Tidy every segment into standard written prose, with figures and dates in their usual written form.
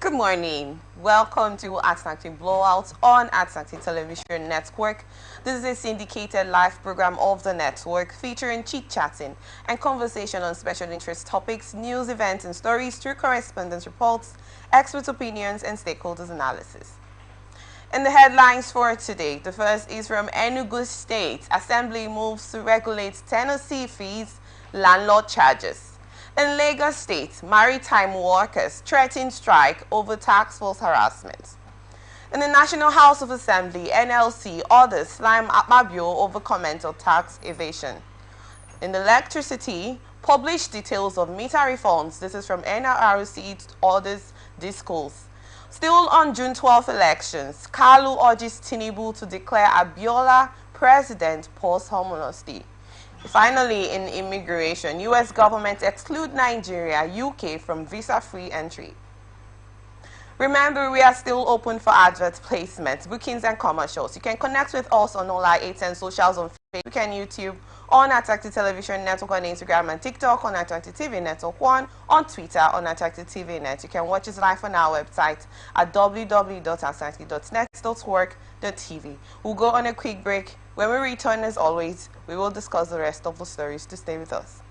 Good morning. Welcome to Attractive Blowout on Attractive Television Network. This is a syndicated live program of the network featuring chit-chatting and conversation on special interest topics, news, events, and stories through correspondence reports, expert opinions, and stakeholders analysis. In the headlines for today, the first is from Enugu State. Assembly moves to regulate tenancy fees, landlord charges. In Lagos State, maritime workers threaten strike over tax force harassment. In the National House of Assembly, NLC orders slime Akpabio over comment on tax evasion. In the electricity, publish details of meter reforms. This is from NRRC orders discourse. Still on June 12 elections, Kalu urges Tinubu to declare Abiola president posthumously. Finally, in immigration, U.S. government exclude Nigeria, UK from visa-free entry. Remember, we are still open for advert placements, bookings, and commercials. You can connect with us on all our 810 socials on Facebook and YouTube, on Attractive Television Network on Instagram and TikTok, on Attractive TV Network 1, on Twitter, on Attractive TV Net. You can watch us live on our website at www.attractive.net.work.tv. We'll go on a quick break. When we return, as always, we will discuss the rest of the stories. To stay with us.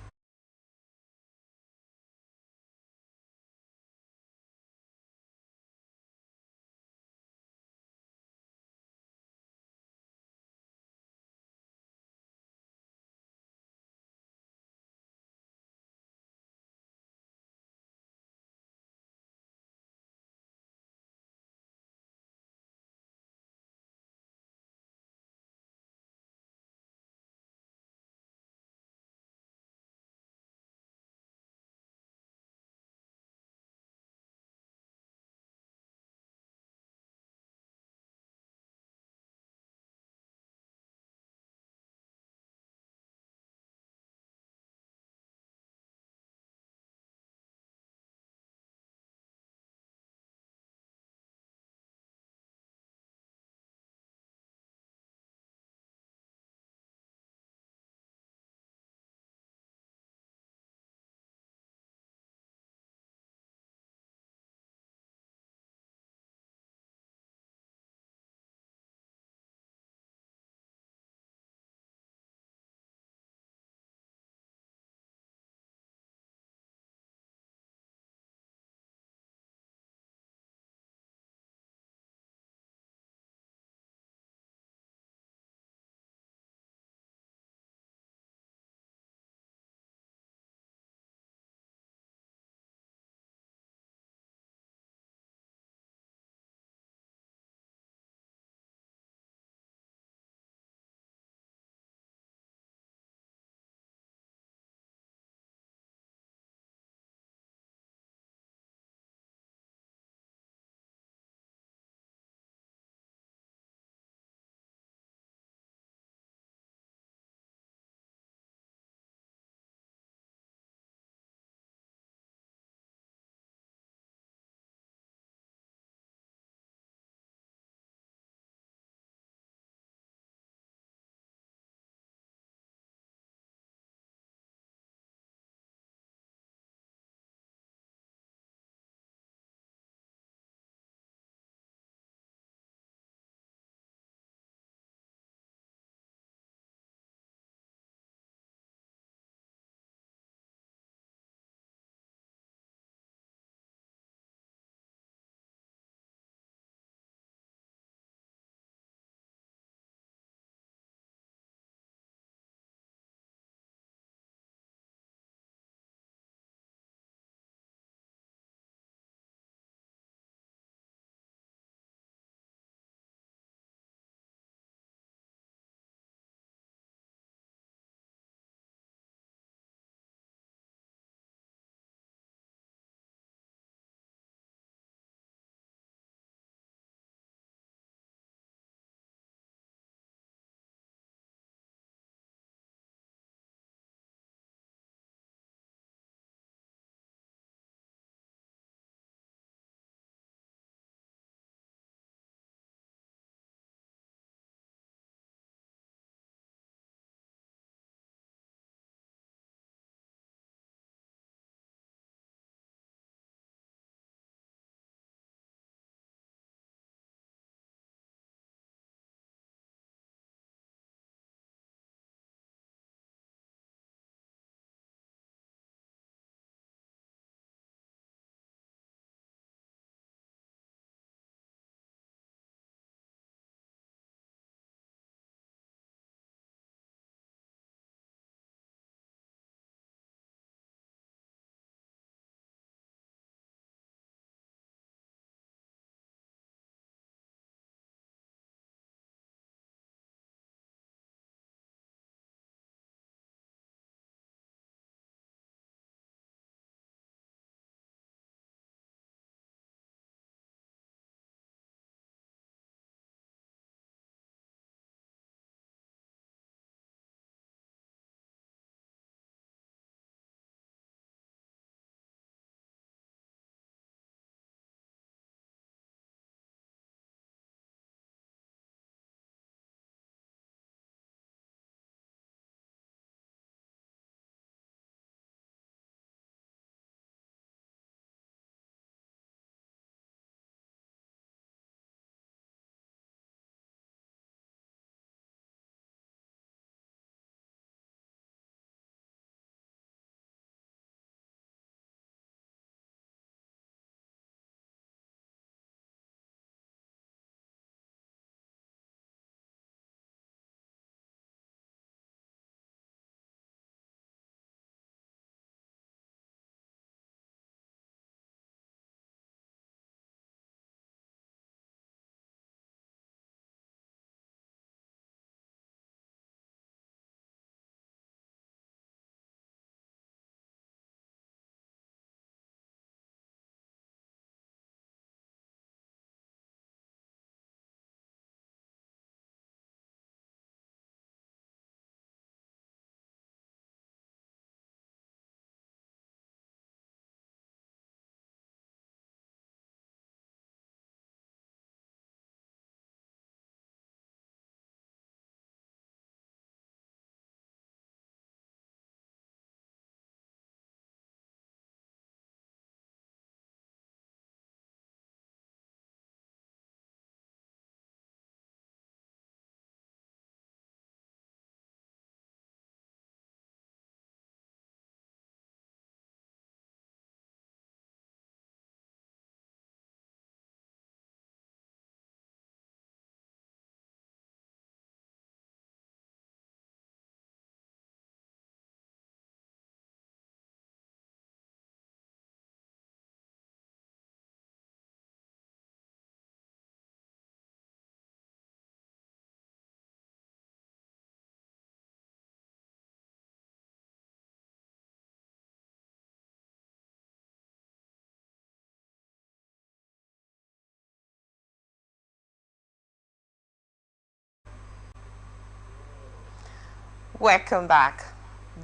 Welcome back.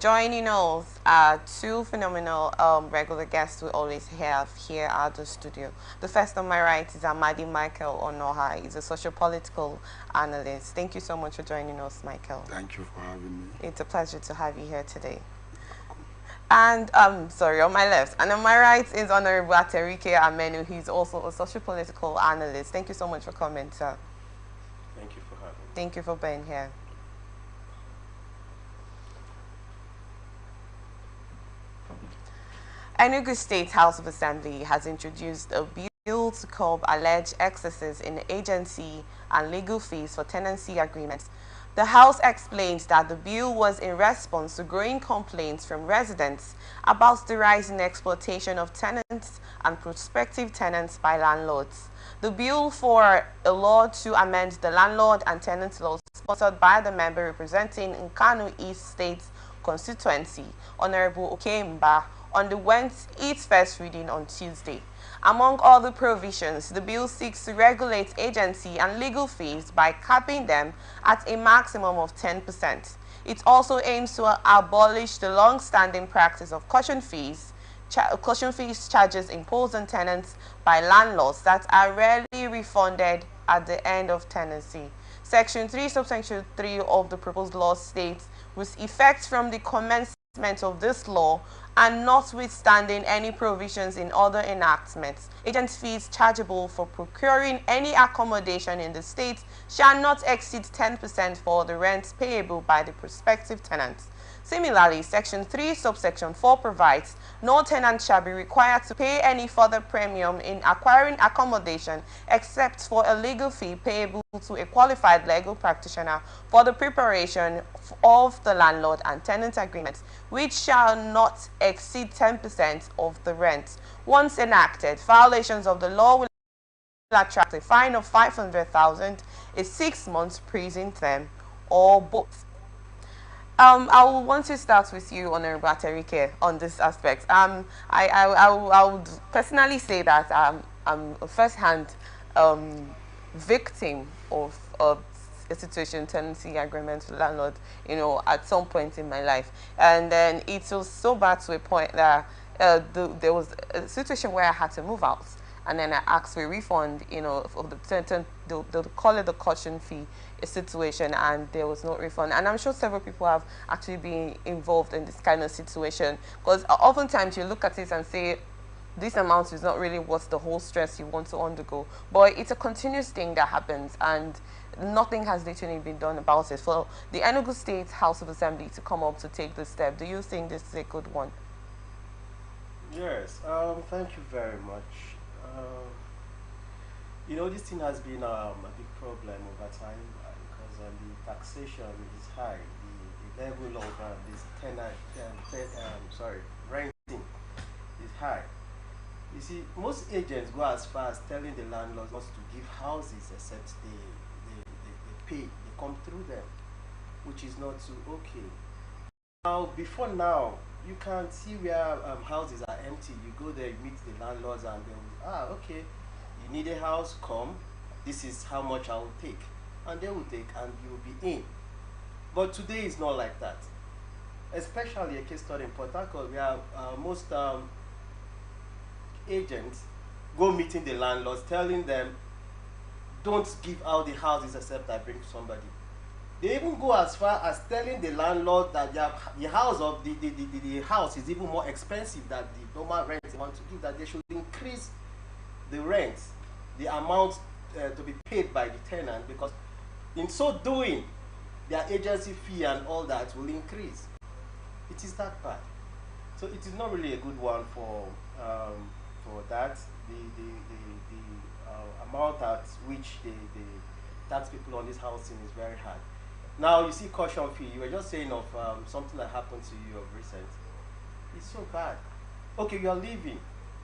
Joining us are two phenomenal regular guests we always have here at the studio. The first on my right is Amadi Michael Onoha. He's a social-political analyst. Thank you so much for joining us, Michael. Thank you for having me. It's a pleasure to have you here today. And sorry, on my left. And on my right is Honorable Aterike Amenu. He's also a social-political analyst. Thank you so much for coming, sir. Thank you for having me. Thank you for being here. Enugu State House of Assembly has introduced a bill to curb alleged excesses in agency and legal fees for tenancy agreements. The House explained that the bill was in response to growing complaints from residents about the rising exploitation of tenants and prospective tenants by landlords. The bill for a law to amend the landlord and tenant laws, sponsored by the member representing Nkanu East State constituency, Honorable Okemba, underwent its first reading on Tuesday. Among other provisions, the bill seeks to regulate agency and legal fees by capping them at a maximum of 10%. It also aims to abolish the long-standing practice of caution fees charges imposed on tenants by landlords that are rarely refunded at the end of tenancy. Section 3, subsection 3 of the proposed law states, with effect from the commencement of this law and notwithstanding any provisions in other enactments, agent fees chargeable for procuring any accommodation in the state shall not exceed 10% for the rents payable by the prospective tenants. Similarly, Section 3, subsection 4 provides no tenant shall be required to pay any further premium in acquiring accommodation except for a legal fee payable to a qualified legal practitioner for the preparation of the landlord and tenant agreements, which shall not exceed 10% of the rent. Once enacted, violations of the law will attract a fine of 500,000, a 6 months prison term, or both. I will want to start with you, Honorable Aterike, on this aspect. I would personally say that I'm a first-hand victim of a situation, tenancy agreement with landlord, at some point in my life. And then it was so bad to a point that there was a situation where I had to move out. And then I asked for a refund, for they'll call it the caution fee situation, and there was no refund. And I'm sure several people have actually been involved in this kind of situation, because oftentimes you look at it and say, this amount is not really worth the whole stress you want to undergo. But it's a continuous thing that happens, and nothing has literally been done about it. For the Enugu State House of Assembly to come up to take this step, do you think this is a good one? Yes, thank you very much. This thing has been a big problem over time because the taxation is high. The level of this renting is high. You see, most agents go as far as telling the landlords not to give houses except they pay, they come through them, which is not too okay. Now, before now, you can see where houses are empty. You go there, you meet the landlords, and they will, okay, you need a house, come, this is how much I will take. And they will take, and you will be in. But today is not like that. Especially a case study in Port Harcourt, where most agents go meeting the landlords, telling them, don't give out the houses except I bring somebody. They even go as far as telling the landlord that the house is even more expensive than the normal rent they want to give, that they should increase the rent, the amount to be paid by the tenant, because in so doing, their agency fee and all that will increase. It is that bad. So it is not really a good one for that. The amount at which they tax people on this housing is very hard. Now you see caution fee. You were just saying of something that happened to you of recent. It's so bad. Okay, you are leaving.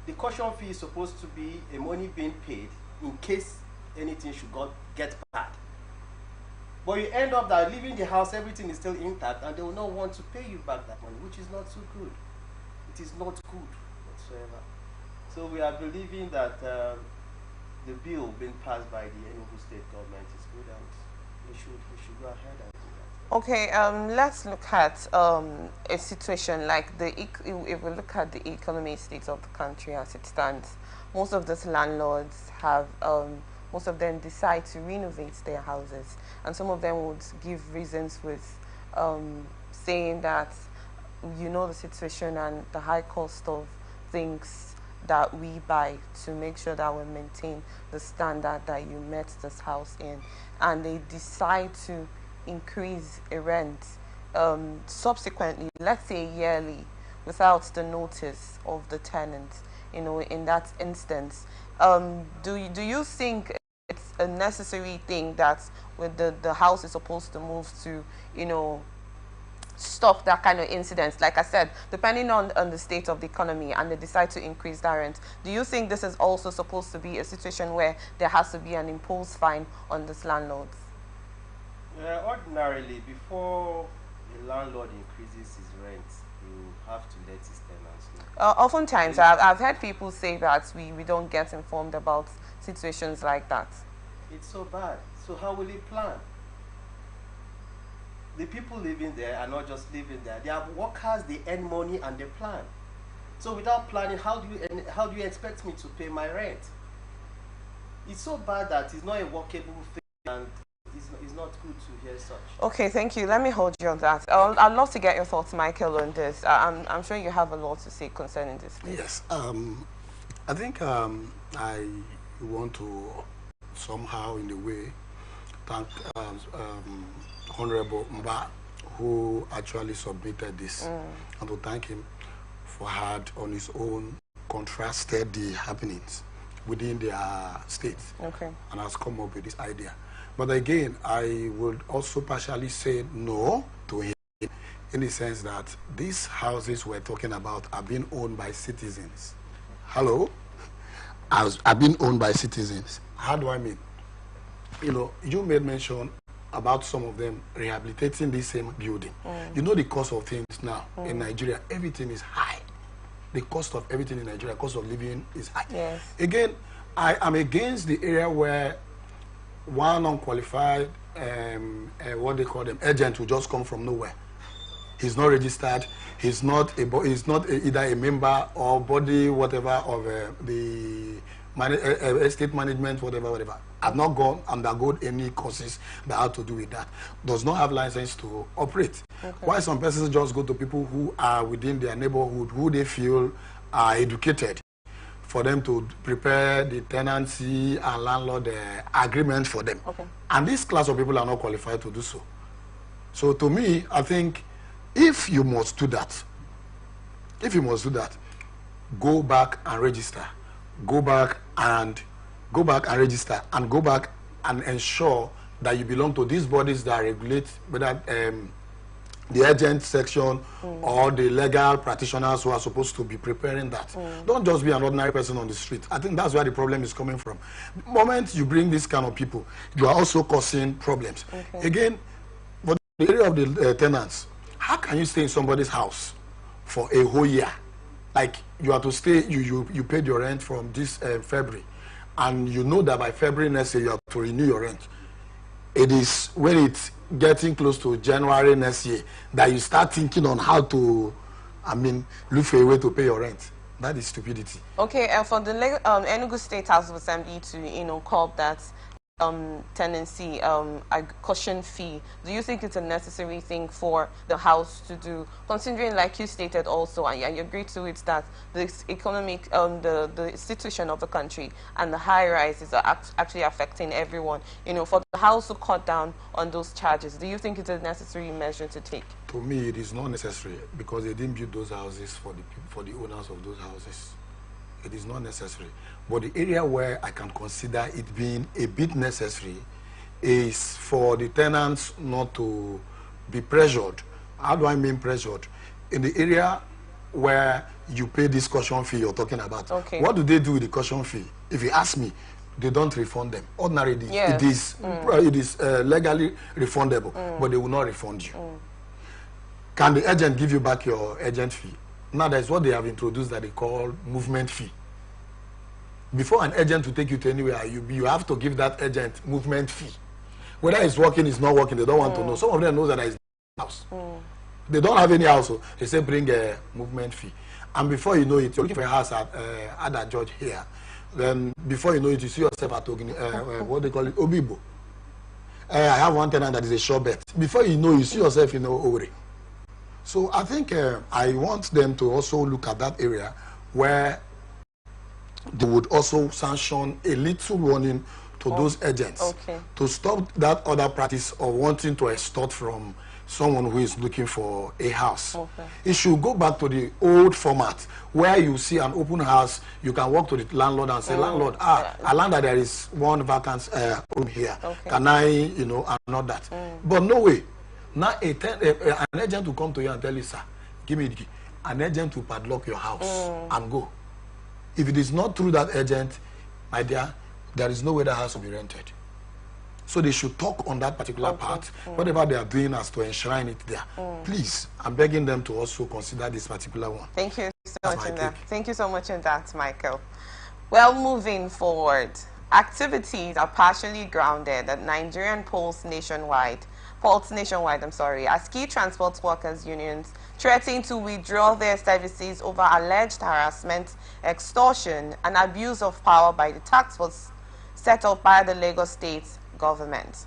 The caution fee is supposed to be a money being paid in case anything should get bad. But you end up that leaving the house, everything is still intact, and they will not want to pay you back that money, which is not so good. It is not good whatsoever. So we are believing that the bill being passed by the Enugu state government is good, and we should go ahead and do that. Okay, let's look at a situation like if we look at the economic state of the country as it stands, most of these landlords have, most of them decide to renovate their houses, and some of them would give reasons with saying that you know the situation and the high cost of things that we buy to make sure that we maintain the standard that you met this house in, and they decide to increase a rent subsequently, let's say yearly, without the notice of the tenant. You know, in that instance, do you think it's a necessary thing that when the house is supposed to move to, you know, stop that kind of incidents? Like I said, depending on the state of the economy, and they decide to increase that rent, do you think this is also supposed to be a situation where there has to be an impulse fine on these landlords? Ordinarily, before a landlord increases his rent, you have to let his tenants know. Oftentimes, It, I've heard people say that we don't get informed about situations like that. it's so bad. So how will he plan? The people living there are not just living there. They are workers. They earn money and they plan. So without planning, how do you expect me to pay my rent? It's so bad that it's not a workable thing, and it's not good to hear such. Okay, thank you. Let me hold you on that. I'd love to get your thoughts, Michael, on this. I'm sure you have a lot to say concerning this, please. Yes, I think I want to somehow, in a way, thank Honorable Mba, who actually submitted this, and to thank him for had on his own contrasted the happenings within their state, Okay. and has come up with this idea. But again, I would also partially say no to him, in the sense that these houses we're talking about are being owned by citizens. Hello? Are being owned by citizens. How do I mean? You know, you made mention about some of them rehabilitating the same building. You know the cost of things now in Nigeria, everything is high. The cost of everything in Nigeria, cost of living is high. Yes. Again, I am against the area where one unqualified, what they call them, agent will just come from nowhere. He's not registered. He's not either a member or body, whatever, of the estate management, whatever. Have not undergone any courses that have to do with that. Does not have license to operate. Okay. Why some persons just go to people who are within their neighborhood, who they feel are educated, for them to prepare the tenancy and landlord agreement for them. Okay. And this class of people are not qualified to do so. So to me, I think if you must do that, go back and register. Go back and register, and go back and ensure that you belong to these bodies that regulate whether the agent section or the legal practitioners who are supposed to be preparing that. Don't just be an ordinary person on the street. I think that's where the problem is coming from. The moment you bring this kind of people, you are also causing problems. Okay. Again, for the area of the tenants, how can you stay in somebody's house for a whole year? Like, you have to stay, you paid your rent from this February, and you know that by February next year you have to renew your rent. It is when it's getting close to January next year that you start thinking on how to, look for a way to pay your rent. That is stupidity. Okay, and for the Enugu State House of Assembly to, curb that tenancy caution fee, do you think it's a necessary thing for the house to do, considering, like you stated also, and you agree to it, that the economic the situation of the country and the high rises are actually affecting everyone? For the house to cut down on those charges, do you think it's a necessary measure to take? To me, it is not necessary, because they didn't build those houses for the owners of those houses. It is not necessary. But the area where I can consider it being a bit necessary is for the tenants not to be pressured. How do I mean pressured? In the area where you pay this caution fee you're talking about, okay, what do they do with the caution fee? If you ask me, they don't refund them. Ordinarily, yes, it is legally refundable, but they will not refund you. Can the agent give you back your agent fee? Now, that's what they have introduced that they call movement fee. Before an agent will take you to anywhere, you have to give that agent movement fee. Whether it's working, it's not working, they don't want to know. Some of them know that there is house. They don't have any house, so they say bring a movement fee. And before you know it, you're looking for a house at a judge here. Then before you know it, you see yourself at what they call it, Obibo. I have one tenant that is a sure bet. Before you know, you see yourself in Oweri. So I think I want them to also look at that area where they would also sanction a little warning to those agents to stop that other practice of wanting to extort from someone who is looking for a house. It should go back to the old format where you see an open house, you can walk to the landlord and say, landlord, I learned that there is one vacant room here. Can I, and not that. But no way. Now an agent will come to you and tell you, sir, give me the key. An agent will padlock your house and go. If it is not through that agent, my dear, there is no way the house will be rented. So they should talk on that particular part, whatever they are doing as to enshrine it there. Please, I'm begging them to also consider this particular one. Thank you so much in that. Thank you so much in that, Michael. Well, moving forward, activities are partially grounded at Nigerian polls nationwide, as key transport workers unions threaten to withdraw their services over alleged harassment, extortion, and abuse of power by the task force set up by the Lagos State government.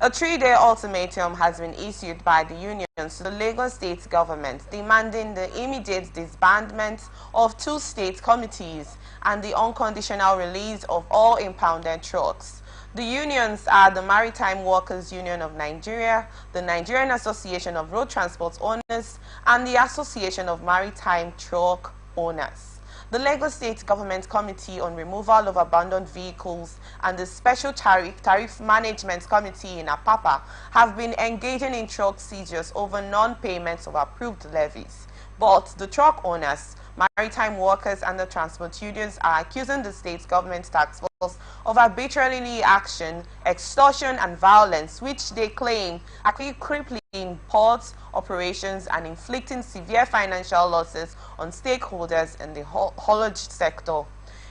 A 3-day ultimatum has been issued by the unions to the Lagos State government demanding the immediate disbandment of 2 state committees and the unconditional release of all impounded trucks. The unions are the Maritime Workers Union of Nigeria, the Nigerian Association of Road Transport Owners, and the Association of Maritime Truck Owners. The Lagos State Government Committee on Removal of Abandoned Vehicles and the Special Tariff Management Committee in Apapa have been engaging in truck seizures over non-payments of approved levies. But the truck owners, maritime workers, and the transport unions are accusing the state government task force of arbitrary action, extortion, and violence, which they claim are crippling ports operations and inflicting severe financial losses on stakeholders in the haulage sector.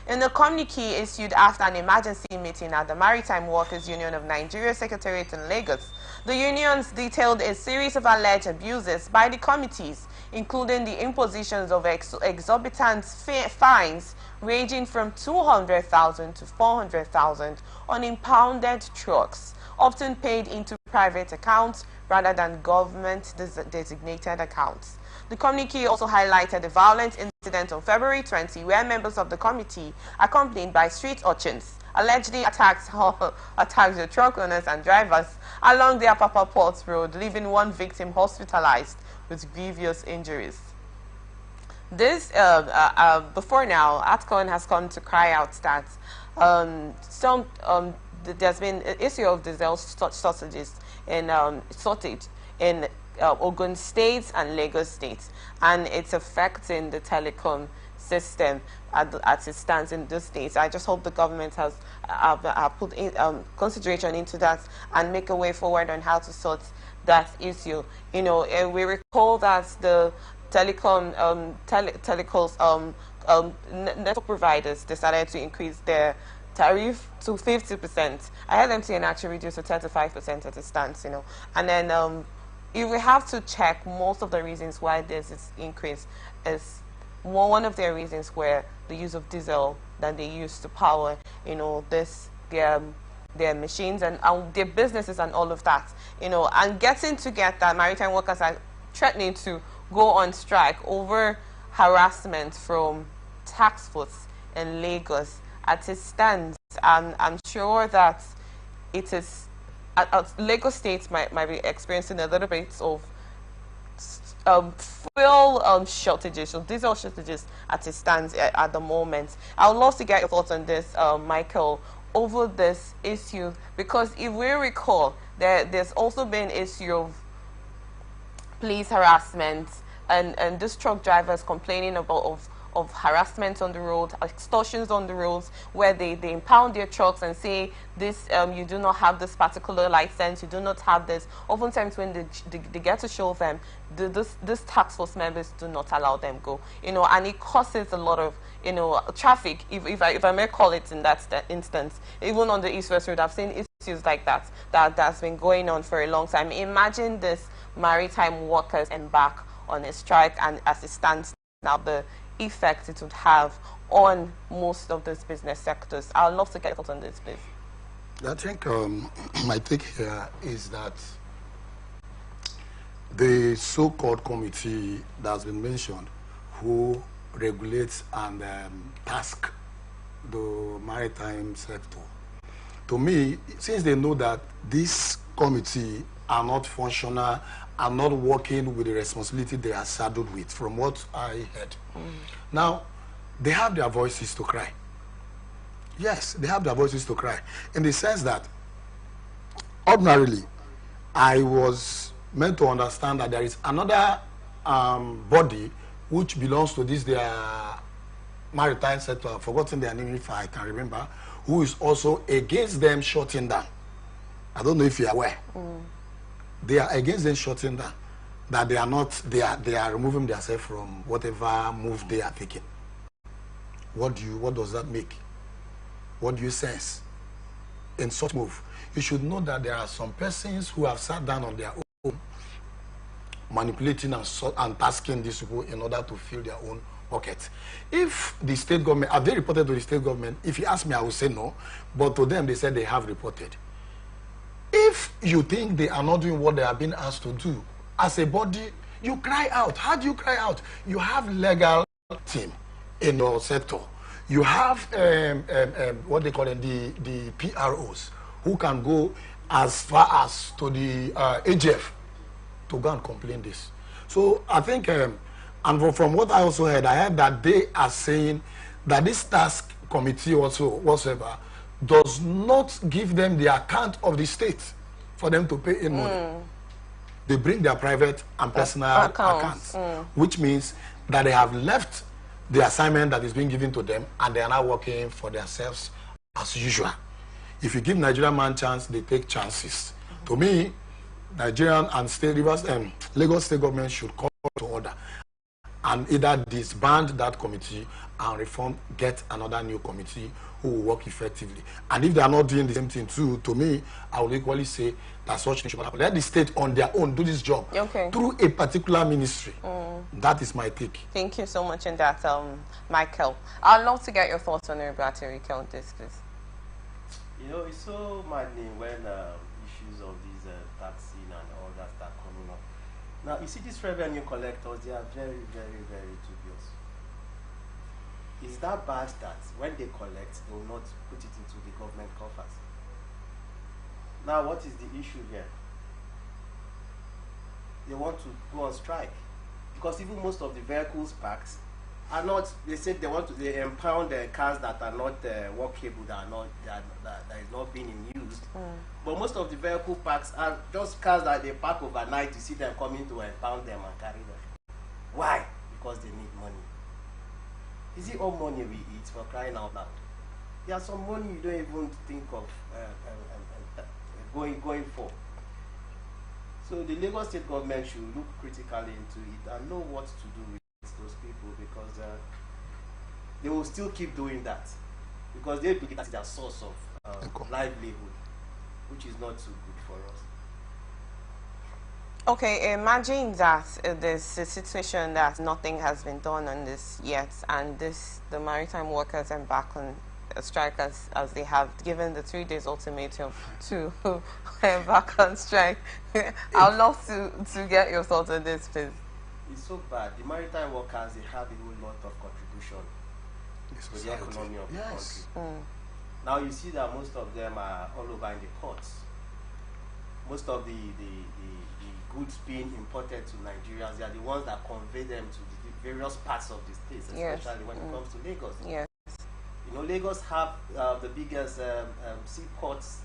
In the communique issued after an emergency meeting at the Maritime Workers Union of Nigeria Secretariat in Lagos, the unions detailed a series of alleged abuses by the committees, including the impositions of exorbitant fines ranging from 200,000 to 400,000 on impounded trucks, often paid into private accounts rather than government-designated accounts. The communique also highlighted the violent incident on February 20, where members of the committee, accompanied by street urchins, allegedly attacked the truck owners and drivers along the Apapa Port Road, leaving one victim hospitalized with grievous injuries. This, before now, ATCON has come to cry out that there's been an issue of diesel shortages in Ogun State and Lagos State, and it's affecting the telecom system as it stands in those states. I just hope the government has put consideration into that and make a way forward on how to sort that issue. We recall that the network providers decided to increase their tariff to 50%. I had MTN actually reduce to 35% as it stands, and then if we have to check most of the reasons why there's this increase is one of their reasons where the use of diesel that they use to power, their machines and their businesses and all of that, and getting to get that maritime workers are threatening to go on strike over harassment from tax force in Lagos. As it stands, I'm sure that it is Lagos State might be experiencing a little bit of fuel shortages, or diesel shortages as it stands at the moment. I would love to get your thoughts on this, Michael, over this issue, because if we recall, there's also been issue of police harassment and these truck drivers complaining about of harassment on the road, extortions on the roads, where they impound their trucks and say this, you do not have this particular license, you do not have this. Oftentimes when they get to show them, this task force members do not allow them go, and it causes a lot of traffic, if I may call it in that instance. Even on the East West Road, I've seen issues like that's been going on for a long time. Imagine this maritime workers embark on a strike, and as it stands now, the effect it would have on most of those business sectors. I'd love to get your thoughts on this, please. I think my take here is that the so-called committee that has been mentioned, who regulates and task the maritime sector, to me, since they know that this committee are not functional, are not working with the responsibility they are saddled with, from what I heard. Now, they have their voices to cry. Yes, they have their voices to cry, in the sense that ordinarily, I was meant to understand that there is another body which belongs to this their maritime sector. I've forgotten their name if I can remember, who is also against them shutting down. I don't know if you're aware. They are against them shutting down. That they are not, they are removing themselves from whatever move they are taking. What does that make? What do you sense in such move? You should know that there are some persons who have sat down on their own, manipulating and tasking these people in order to fill their own pockets. If the state government, have they reported to the state government? If you ask me, I will say no. But to them, they said they have reported. If you think they are not doing what they are being asked to do, as a body, you cry out. How do you cry out? You have legal team in your sector. You have what they call them, the PROs, who can go as far as to the AGF to go and complain this. So I think, and from what I also heard, I heard that they are saying that this task committee also whatsoever does not give them the account of the state for them to pay in money. They bring their private and personal accounts, which means that they have left the assignment that is being given to them, and they are now working for themselves as usual. If you give Nigerian man chance, they take chances. To me, Nigerian and Lagos state government should call to order and either disband that committee and reform, get another new committee who will work effectively. And if they are not doing the same thing too, to me, I would equally say that such things should happen. Let the state on their own do this job through a particular ministry. That is my take. Thank you so much in that, Michael. I'd love to get your thoughts on Ribatirike on this, please. You know, it's so maddening when issues of these taxing and all that start coming up. Now, you see these revenue collectors, they are very, very, very dubious. Is that bad that when they collect, they will not put it into the government coffers? Now, what is the issue here? They want to go on strike. Because even most of the vehicles parked are not, they said they impound cars that are not workable, that is not being in use. But most of the vehicle parks are just cars that they park overnight. You see them coming to impound them and carry them. Why? Because they need money. Is it all money we eat, for crying out loud? There's some money you don't even think of going for. So the Lagos state government should look critically into it and know what to do with those people, because they will still keep doing that, because they believe that's their source of livelihood, which is not so good for us. Okay, imagine that there's a situation that nothing has been done on this yet, and the maritime workers embark on a strike as they have given the 3 days ultimatum to embark on strike. I'd love to get your thoughts on this, please. It's so bad. The maritime workers, they have a whole lot of contribution to the economy of the country. Now you see that most of them are all over in the ports. Most of the goods being imported to Nigeria, they are the ones that convey them to the various parts of the states, especially when it comes to Lagos. Yes. You know, Lagos have the biggest seaports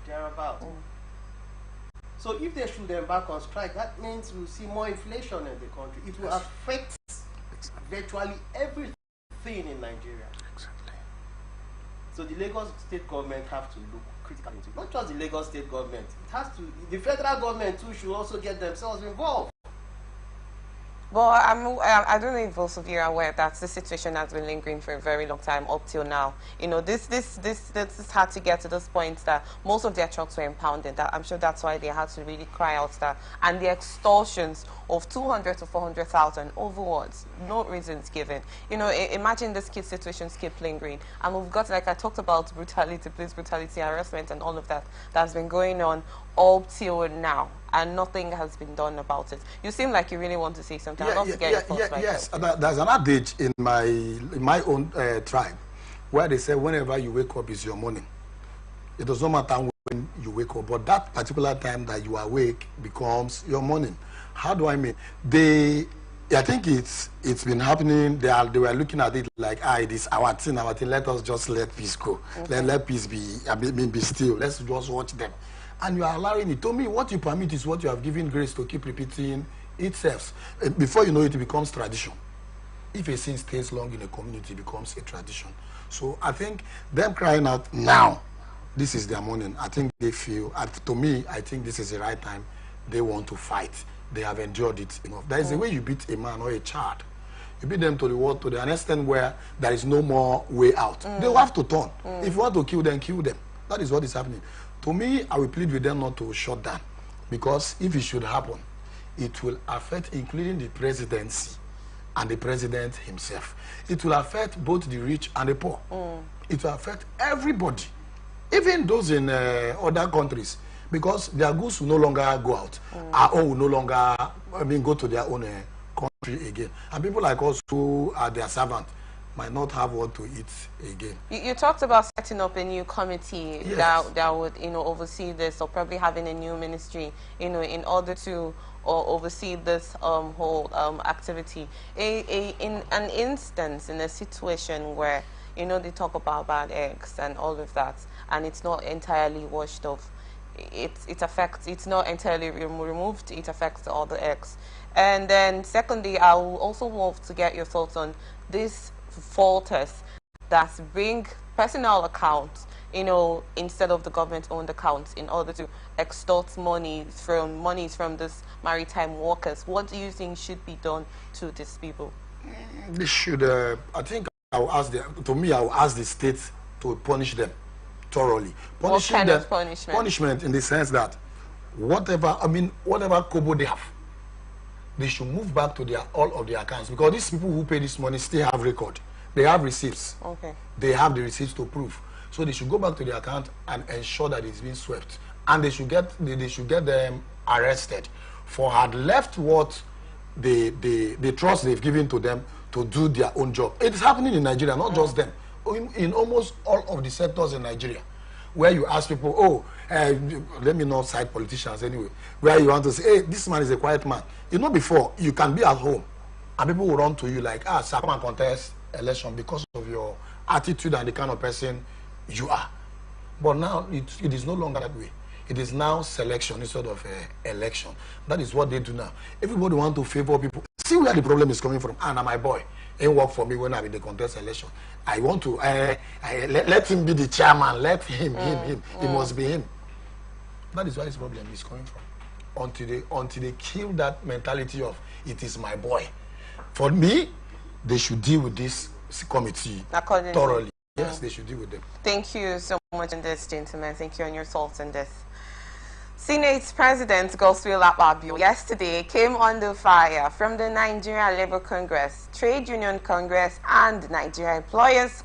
thereabout. So if they should embark on strike, that means we'll see more inflation in the country. It will affect virtually everything in Nigeria. Exactly. So the Lagos state government have to look critically into it. Not just the Lagos state government. It has to. The federal government too should also get themselves involved. But I don't know if both of you are aware that the situation has been lingering for a very long time up till now. You know, this had to get to this point that most of their trucks were impounded. That I'm sure that's why they had to really cry out that. And the extortions of 200 to 400,000 over what? No reasons given. You know, imagine this kid situations keep lingering. And we've got, like I talked about, brutality, police brutality, harassment, and all of that that's been going on up till now, and nothing has been done about it. You seem like you really want to say something. I'd love to get your thoughts right yes. now. There's an adage in my own tribe where they say whenever you wake up is your morning. It does not matter when you wake up, but that particular time that you are awake becomes your morning. How do I mean? I think it's been happening. They were looking at it like, it is our thing. Let us just let peace go. Okay. Let peace be still. Let's just watch them. And you are allowing it. To me, what you permit is what you have given grace to keep repeating itself. Before you know it, it becomes tradition. If a sin stays long in a community, it becomes a tradition. So I think them crying out now, this is their morning. I think they feel, to me, I think this is the right time. They want to fight. They have endured it enough. There is a way you beat a man or a child. You beat them to the wall to the extent where there is no more way out. They will have to turn. If you want to kill them, kill them. That is what is happening. To me, I will plead with them not to shut down. Because if it should happen, it will affect including the presidency and the president himself. It will affect both the rich and the poor. It will affect everybody. Even those in other countries. Because their goods will no longer go out. Our own will no longer, go to their own country again. And people like us who are their servants might not have what to eat again. You talked about setting up a new committee Yes. that would, oversee this, or probably having a new ministry, in order to oversee this whole activity. In an instance, in a situation where, they talk about bad eggs and all of that, and it's not entirely washed off. It's not entirely removed. It affects all the eggs. And then secondly, I will also love to get your thoughts on this falters that bring personal accounts, instead of the government-owned accounts, in order to extort monies from these maritime workers. What do you think should be done to these people? They should, I think I will ask the state to punish them thoroughly. What kind of punishment? Punishment in the sense that whatever kobo they have, they should move back to all of their accounts, because these people who pay this money still have record. They have receipts. Okay. They have the receipts to prove. So they should go back to the account and ensure that it's been swept. And they should get them arrested for had left what the trust they've given to them to do their own job. It's happening in Nigeria, not just them. In almost all of the sectors in Nigeria, where you ask people, let me not cite politicians anyway, where you want to say, hey, this man is a quiet man. Before, you can be at home, and people will run to you like, sir, come and contest election because of your attitude and the kind of person you are. But now, it is no longer that way. It is now selection instead of election. That is what they do now. Everybody want to favor people. See where the problem is coming from. Anna, my boy, he work for me when I'm in the contest election. I want to let him be the chairman. Let him. It must be him. That is where his problem is coming from. Until they kill that mentality of it is my boy. For me, they should deal with this committee thoroughly. Yes, they should deal with them. Thank you so much on this, gentlemen. Thank you on your thoughts on this. Senate President Godswill Akpabio yesterday came under fire from the Nigeria Labour Congress, Trade Union Congress, and Nigeria Employers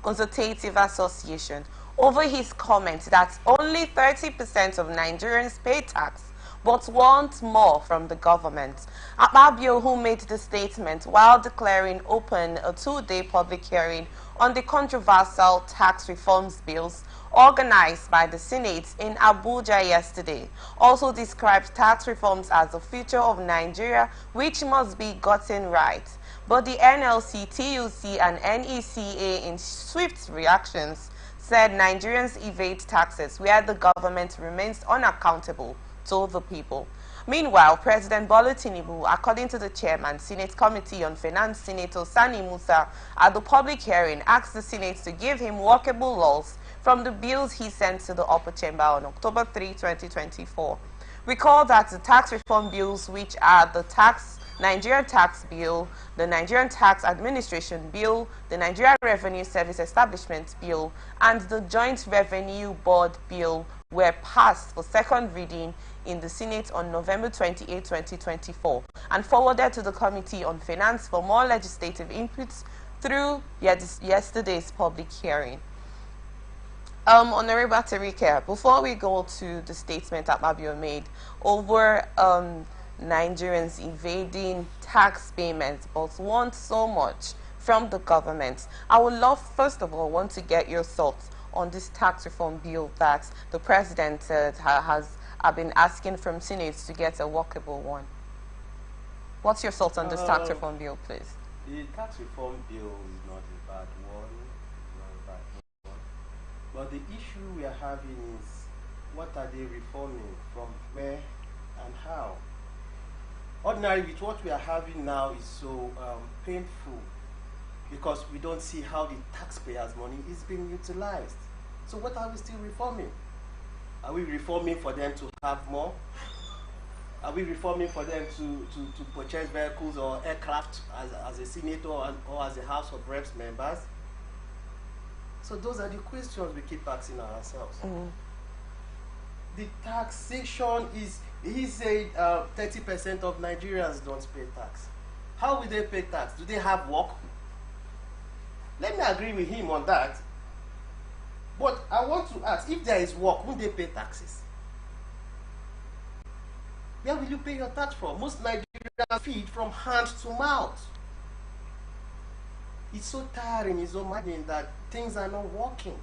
Consultative Association over his comment that only 30% of Nigerians pay tax but want more from the government. Akpabio, who made the statement while declaring open a 2-day public hearing on the controversial tax reforms bills organized by the Senate in Abuja yesterday, also described tax reforms as the future of Nigeria, which must be gotten right. But the NLC, TUC, and NECA, in swift reactions, said Nigerians evade taxes where the government remains unaccountable to the people. Meanwhile, President Bola Tinubu, according to the chairman, Senate Committee on Finance, Senator Sani Musa, at the public hearing, asked the Senate to give him workable laws from the bills he sent to the upper chamber on October 3, 2024. Recall that the tax reform bills, which are the tax Nigeria Tax Bill, the Nigerian Tax Administration Bill, the Nigeria Revenue Service Establishment Bill, and the Joint Revenue Board Bill were passed for second reading in the Senate on November 28, 2024, and forwarded to the Committee on Finance for more legislative inputs through yesterday's public hearing. Honorable Tarike, before we go to the statement that Mabio made over Nigerians evading tax payments but want so much from the government, I would love, first of all, want to get your thoughts on this tax reform bill that the president has been asking from Senate to get a workable one. What's your thoughts on this tax reform bill, please? The tax reform bill is not a bad one, but the issue we are having is, what are they reforming, from where and how? Ordinarily, with what we are having now is so painful, because we don't see how the taxpayers' money is being utilized. So what are we still reforming? Are we reforming for them to have more? Are we reforming for them to purchase vehicles or aircraft as a senator or as a House of Reps members? So those are the questions we keep asking ourselves. The taxation is, he said 30% of Nigerians don't pay tax. How will they pay tax? Do they have work? Let me agree with him on that. But I want to ask, if there is work, won't they pay taxes? Where will you pay your tax from? Most Nigerians feed from hand to mouth. It's so tiring, it's so maddening that things are not working.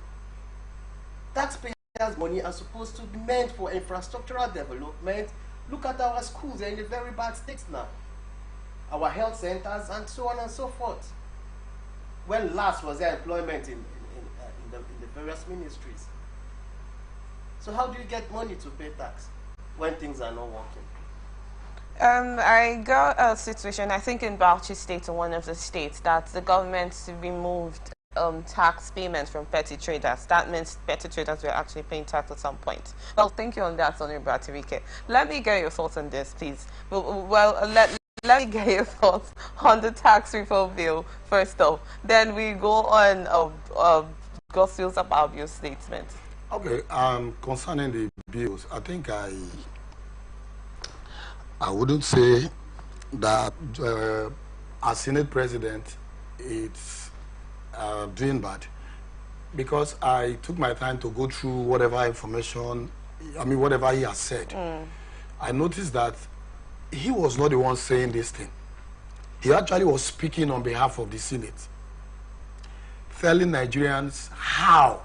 Taxpayers' money are supposed to be meant for infrastructural development. Look at our schools, they're in a very bad state now. Our health centers and so on and so forth. When last was there employment in the various ministries? So how do you get money to pay tax when things are not working? I got a situation, I think in Bauchi State, or one of the states, that the government removed tax payments from petty traders. That means petty traders were actually paying tax at some point. Well, thank you on that, Honorable Tarike. Let me get your thoughts on this, please. Let me get your thoughts on the tax reform bill first off. Then we go on Gospels about your statement. Okay, concerning the bills, I think I wouldn't say that as Senate President it's doing bad, because I took my time to go through whatever information, whatever he has said. I noticed that he was not the one saying this thing. He actually was speaking on behalf of the Senate, telling Nigerians how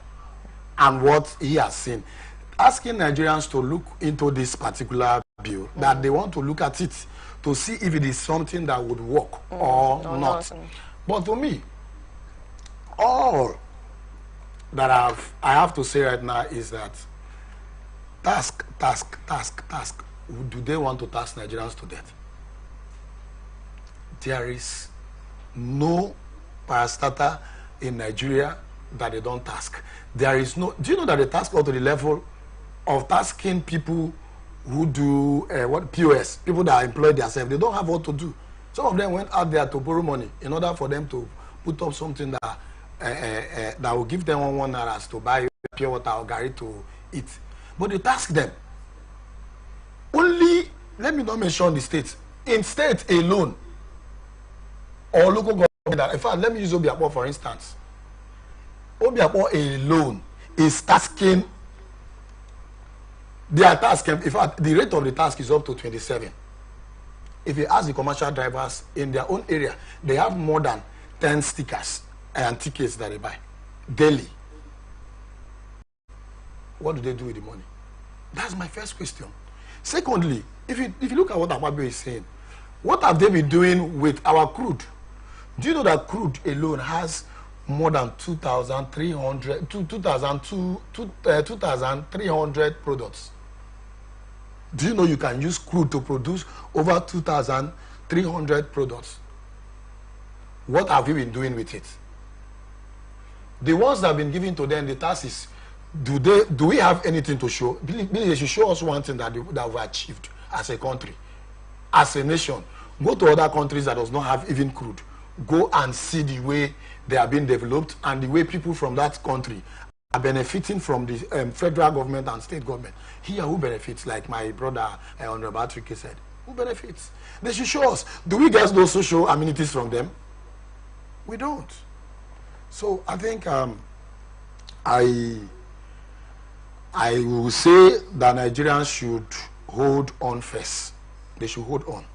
and what he has seen, asking Nigerians to look into this particular bill, that they want to look at it to see if it is something that would work or not. But to me, all that I have to say right now is that task. Do they want to tax Nigerians to death? There is no parastatal in Nigeria that they don't task. There is no. Do you know that they task up to the level of tasking people who do POS, people that employ themselves? They don't have what to do. Some of them went out there to borrow money in order for them to put up something that that will give them 1 naira to buy pure water or gari to eat. But they task them. Only, let me not mention the states. In states alone, or local government, in fact, let me use Obiapo for instance. Obiapo alone is tasking, their task, in fact, the rate of the task is up to 27. If you ask the commercial drivers in their own area, they have more than 10 stickers and tickets that they buy daily. What do they do with the money? That's my first question. Secondly, if you look at what Akpabio is saying, what have they been doing with our crude? Do you know that crude alone has more than 2,300 products? Do you know you can use crude to produce over 2,300 products? What have you been doing with it? The ones that have been given to them, the taxes, do we have anything to show? They should show us one thing that we've achieved as a country, as a nation. Go to other countries that does not have even crude. Go and see the way they are being developed and the way people from that country are benefiting from the federal government and state government. Here, who benefits? Like my brother, Honorable Patrick said. Who benefits? They should show us. Do we get those social amenities from them? We don't. So I think I will say that Nigerians should hold on first. They should hold on.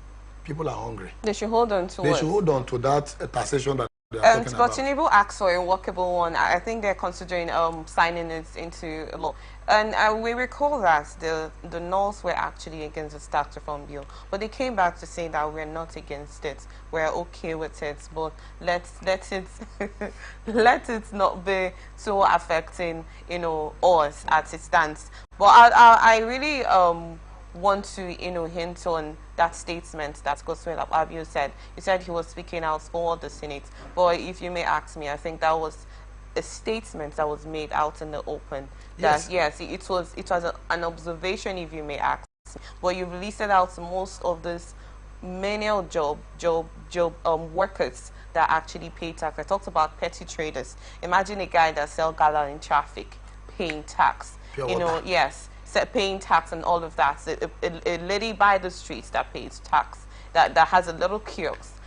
People are hungry. They should hold on to They should hold on to that taxation that they are talking about. But Tinubu asked for a workable one. I think they're considering signing it into law. And we recall that the North were actually against the tax reform bill, but they came back to say that we're not against it. We're okay with it, but let it let it not be so affecting, you know, us as it stands. But I really want to, you know, hint on that statement that Goswell Abio said. He said he was speaking out for the Senate. But if you may ask me, I think that was a statement that was made out in the open. That yes, it was an observation, if you may ask me. But you've listed out most of this menial job workers that actually pay tax. I talked about petty traders. Imagine a guy that sells gala in traffic paying tax. Pure you know, water. yes. Paying tax and all of that. A lady by the streets that pays tax, that has a little kiosk,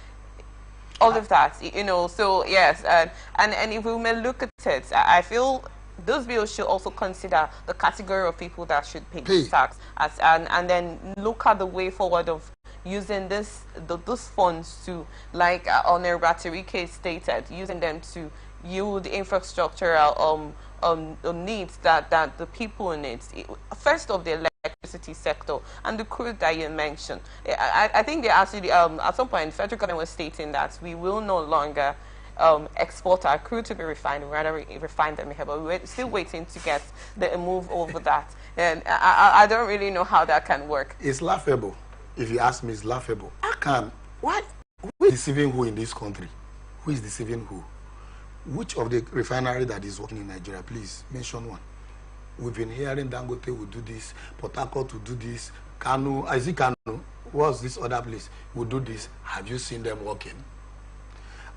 all of that, you know. So yes, and if we may look at it, I feel those bills should also consider the category of people that should pay this tax, and then look at the way forward of using those funds to, like Honorable Batirike stated, using them to yield infrastructural needs that the people need. First of the electricity sector and the crude that you mentioned. I think they actually, at some point, the federal government was stating that we will no longer export our crude to be refined, rather refine them here, but we're still waiting to get the move over that. And I don't really know how that can work. It's laughable. If you ask me, it's laughable. Why? Who is deceiving who in this country? Who is deceiving who? Which of the refinery that is working in Nigeria? Please mention one. We've been hearing Dangote will do this, Port Harcourt will do this, Kanu, is it Kanu? What's this other place? Will do this. Have you seen them working?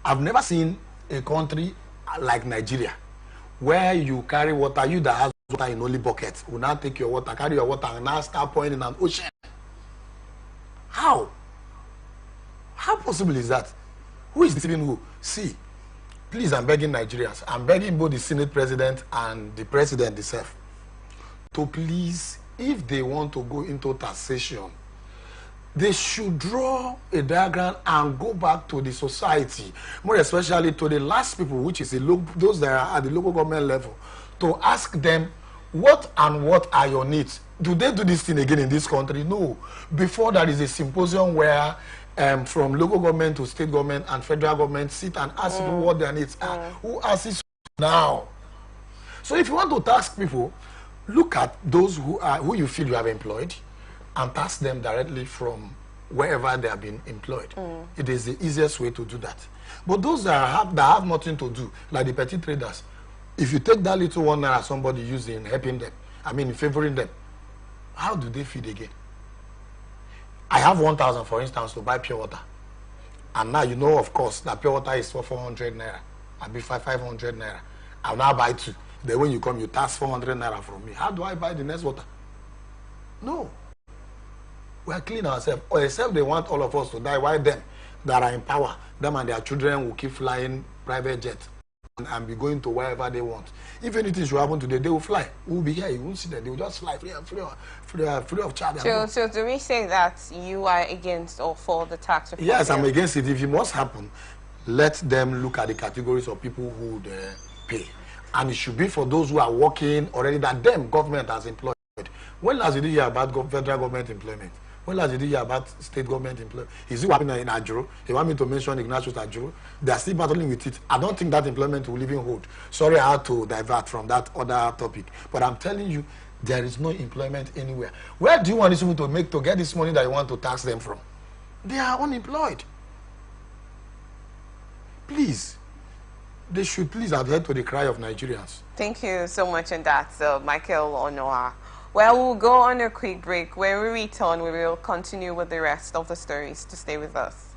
I've never seen a country like Nigeria where you carry water, you that has water in only buckets will now take your water, carry your water, and now start pouring in an ocean. How? How possible is that? Who is deceiving who? See, please, I'm begging Nigerians, I'm begging both the Senate President and the President himself to please, if they want to go into taxation, they should draw a diagram and go back to the society, more especially to the last people, which is those that are at the local government level, to ask them what are your needs. Do they do this thing again in this country? No. Before there is a symposium where from local government to state government and federal government sit and ask people what their needs are. Who asks now? So if you want to tax people, look at those who you feel you have employed and tax them directly from wherever they have been employed. It is the easiest way to do that. But those that have nothing to do, like the petty traders, if you take that little 1 naira somebody using helping them, I mean favoring them, how do they feed again? I have 1,000, for instance, to buy pure water. And now you know, of course, that pure water is for 400 naira. I'll be 500 naira. I'll now buy 2. Then when you come, you tax 400 naira from me. How do I buy the next water? No. We are clean ourselves. Or except they want all of us to die. Why them that are in power? Them and their children will keep flying private jets and be going to wherever they want. If anything should happen today, they will fly. We will be here. You won't see them. They will just fly free of charge. So do we say that you are against or for the tax reform? Yes, I'm against it. If it must happen, let them look at the categories of people who would pay. And it should be for those who are working already that them government has employed. When last did you hear about federal government employment? When last did you hear about state government employment? Is it happening in Ajuru? You want me to mention Ignatius Ajuru? They are still battling with it. I don't think that employment will even hold. Sorry, I had to divert from that other topic. But I'm telling you, there is no employment anywhere. Where do you want these people to get this money that you want to tax them from? They are unemployed. Please, they should please adhere to the cry of Nigerians. Thank you so much on that, Michael Onoa Well, we'll go on a quick break. When we return, we will continue with the rest of the stories. To stay with us.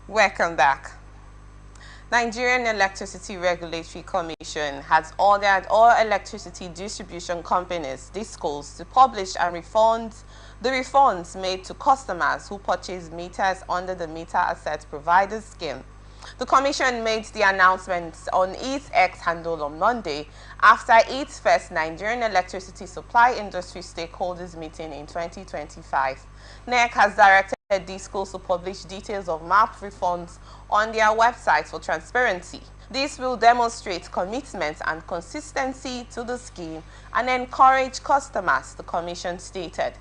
Welcome back. Nigerian Electricity Regulatory Commission has ordered all electricity distribution companies, DISCOs, to publish and the refunds made to customers who purchase meters under the Meter Asset Providers Scheme. The Commission made the announcements on its X handle on Monday after its first Nigerian electricity supply industry stakeholders meeting in 2025. NEC has directed these schools to publish details of MAP refunds on their websites for transparency. This will demonstrate commitment and consistency to the scheme and encourage customers, the Commission stated.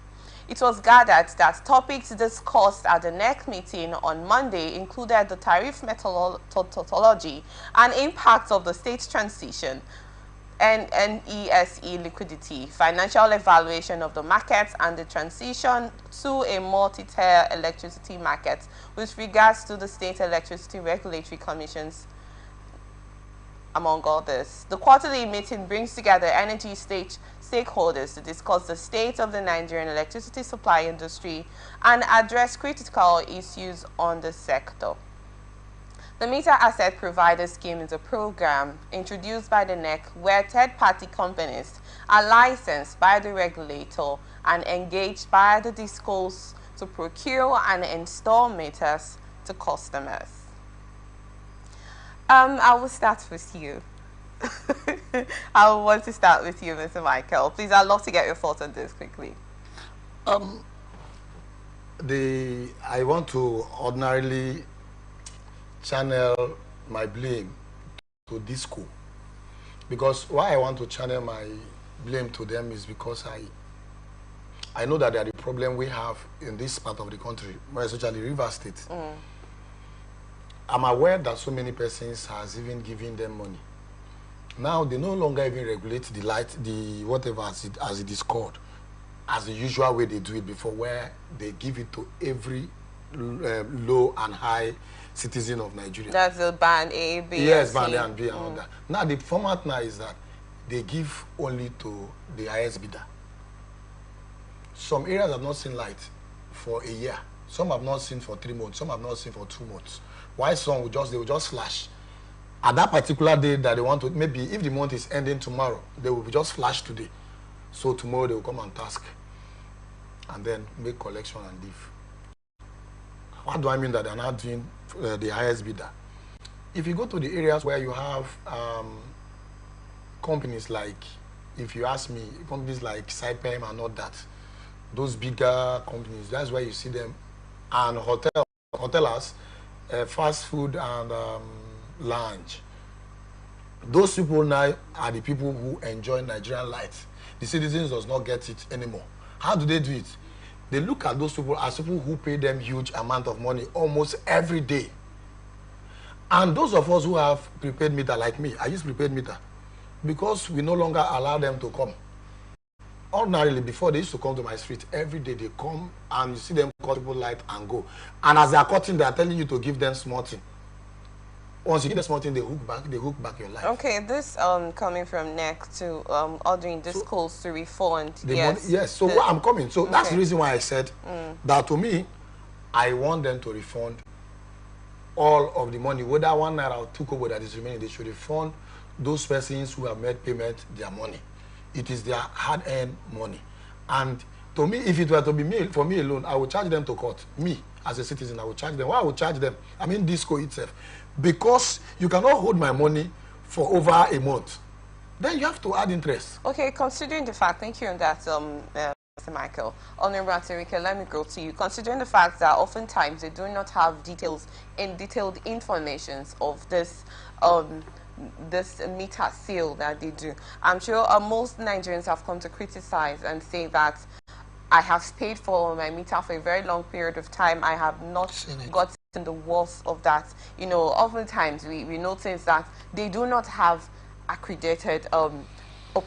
It was gathered that topics discussed at the NEC meeting on Monday included the tariff methodology and impact of the state's transition, and NESE liquidity, financial evaluation of the markets, and the transition to a multi-tier electricity market with regards to the State Electricity Regulatory Commissions, among others. The quarterly meeting brings together energy stakeholders to discuss the state of the Nigerian electricity supply industry and address critical issues on the sector. The Meter Asset Provider Scheme is a program introduced by the NEC where third-party companies are licensed by the regulator and engaged by the DISCOs to procure and install meters to customers. I will start with you. I want to start with you, Mr. Michael. Please, I'd love to get your thoughts on this quickly. I want to ordinarily channel my blame to DISCO, because why I want to channel my blame to them is because I know that they are the problem we have in this part of the country, more especially River State. I'm aware that so many persons has even given them money. Now they no longer even regulate the light, the whatever as it is called, as the usual way they do it before, where they give it to every low and high citizen of Nigeria. That's the band A, B, yes, and band C. A and B and all that. Now the format now is that they give only to the highest bidder. Some areas have not seen light for a year. Some have not seen for 3 months. Some have not seen for 2 months. Why some they will just flash at that particular day that they want to. Maybe if the month is ending tomorrow, they will just flash today. So tomorrow they will come and task and then make collection and leave. What do I mean that they're not doing the highest bidder? If you go to the areas where you have companies like, if you ask me, companies like Saipem and all that, those bigger companies, that's where you see them, and hotels, fast food and lounge. Those people now are the people who enjoy Nigerian life. The citizens does not get it anymore. How do they do it? They look at those people as people who pay them huge amount of money almost every day. And those of us who have prepaid meter, like me, I use prepaid meter, because we no longer allow them to come. Ordinarily, before they used to come to my street, every day they come and you see them cut people light and go. And as they are cutting, they are telling you to give them small thing. Once you give them small thing, they hook back your life. Okay, this coming from NEC to ordering the schools to refund. Yes, so what I'm coming. So that's the reason why I said that to me, I want them to refund all of the money, whether 1 naira or 2 kobo that is remaining. They should refund those persons who have made payment their money. It is their hard-earned money. And to me, if it were to be me, for me alone, I would charge them to court. Me, as a citizen, I would charge them. Why I would charge them? I mean, DISCO itself. Because you cannot hold my money for over a month. Then you have to add interest. Okay, considering the fact, thank you on that, Mr. Michael. Honorable Aterike, let me go to you. Considering the fact that oftentimes they do not have detailed information of this this meter sale that they do. I'm sure most Nigerians have come to criticize and say that I have paid for my meter for a very long period of time. I have not gotten the worth of that. You know, oftentimes we notice that they do not have accredited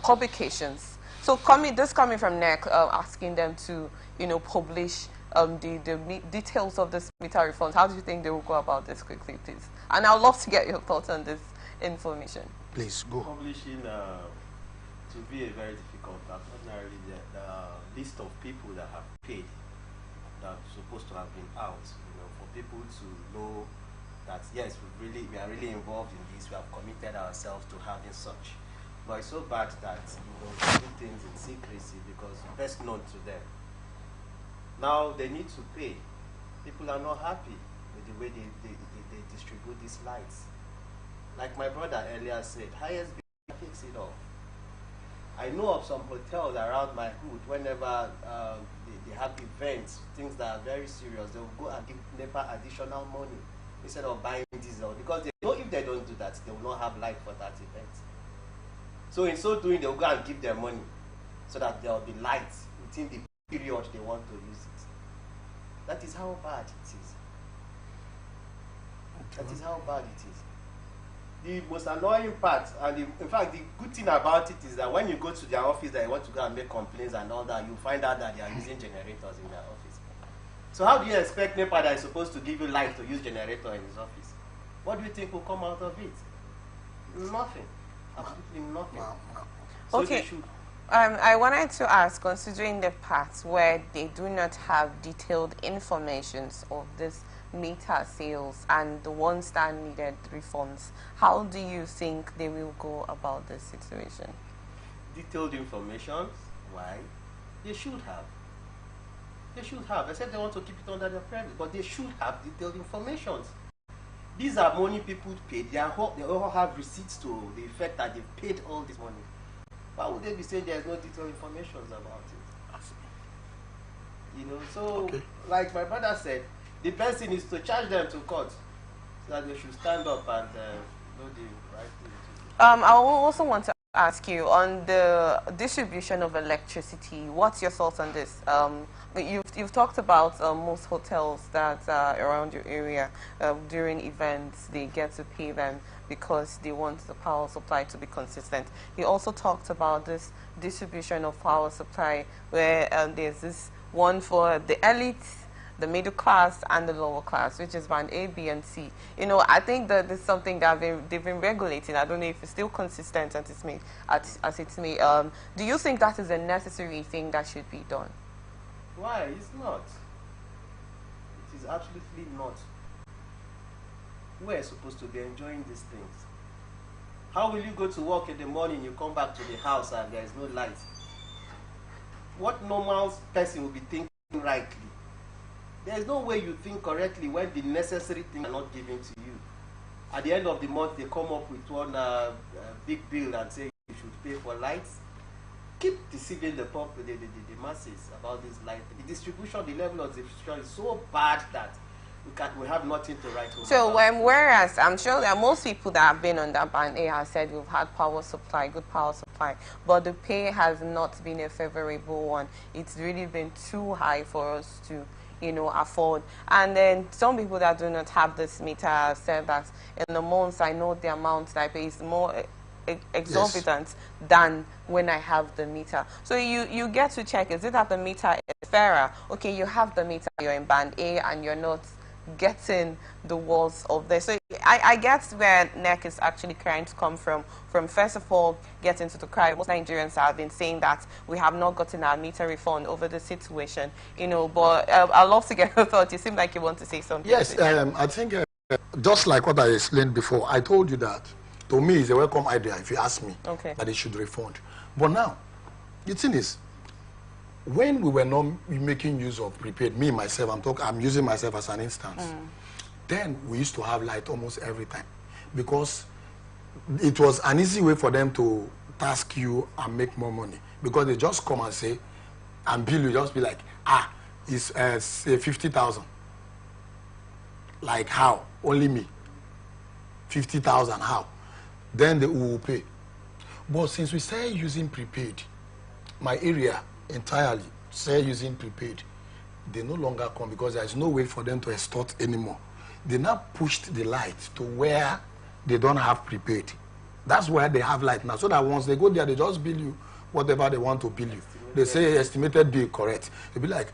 publications. So coming from NEC, asking them to, you know, publish the details of this meter refunds. How do you think they will go about this quickly, please? And I'd love to get your thoughts on this information. Please go. Publishing to be a very difficult task. Ordinarily, the list of people that have paid that are supposed to have been out, you know, for people to know that yes, we are really involved in this. We have committed ourselves to having such. But it's so bad that we do things in secrecy because best known to them. Now they need to pay. People are not happy with the way they distribute these lights. Like my brother earlier said, highest bidder takes it off. I know of some hotels around my hood, whenever they have events, things that are very serious, they will go and give NEPA additional money instead of buying diesel, because they know if they don't do that, they will not have light for that event. So in so doing, they will go and give their money so that there will be light within the period they want to use it. That is how bad it is. That is how bad it is. The most annoying part, and in fact, the good thing about it is that when you go to their office that you want to go and make complaints and all that, you find out that they are using generators in their office. So how do you expect NEPA that is supposed to give you light to use generator in his office? What do you think will come out of it? Nothing. Absolutely nothing. So okay. I wanted to ask, considering the parts where they do not have detailed informations of this meter sales and the ones that needed refunds, how do you think they will go about this situation? Detailed information? Why? They should have. They should have, except they want to keep it under their privacy, but they should have detailed information. These are money people paid. They all have receipts to the effect that they paid all this money. Why would they be saying there's no detailed information about it? You know, so like my brother said, the best thing is to charge them to court so that they should stand up and do the right thing. I also want to ask you on the distribution of electricity. What's your thoughts on this? You've talked about most hotels that are around your area during events, they get to pay them because they want the power supply to be consistent. You also talked about this distribution of power supply where there's this one for the elite, the middle class, and the lower class, which is band A, B, and C. You know, I think that this is something that they've been regulating. I don't know if it's still consistent as it's may. Do you think that is a necessary thing that should be done? Why? It's not. It is absolutely not. We're supposed to be enjoying these things. How will you go to work in the morning, you come back to the house and there is no light? What normal person will be thinking rightly? There is no way you think correctly when the necessary things are not given to you. At the end of the month, they come up with one big bill and say you should pay for lights. Keep deceiving the public, the masses about this light. The distribution, the level of distribution is so bad that we have nothing to write home so about. Whereas I'm sure that most people that have been on that band A have said we've had power supply, good power supply, but the pay has not been a favorable one. It's really been too high for us to, you know, afford. And then some people that do not have this meter have said that in the months I know the amount that I pay is more exorbitant than when I have the meter. So you get to check, is it that the meter is fairer? Okay, you have the meter, you're in band A and you're not getting the walls of this. So I guess where NEC is actually trying to come from first of all, getting to the cry. Most Nigerians have been saying that we have not gotten our meter refund over the situation, you know, but I'd love to get your thoughts. You seem like you want to say something. Yes, I think just like what I explained before, I told you that to me it's a welcome idea if you ask me that they should refund. But now, the thing is, when we were not making use of prepaid, me myself, I'm using myself as an instance. Then we used to have light almost every time because it was an easy way for them to task you and make more money because they just come and say and bill you, just be like, it's say 50,000. Like how? Only me. 50,000, how? Then they will pay. But since we started using prepaid, my area entirely started using prepaid, they no longer come because there's no way for them to extort anymore. They now pushed the light to where they don't have prepaid. That's where they have light now. So that once they go there, they just bill you whatever they want to bill you. They say estimated bill correct. They'll be like,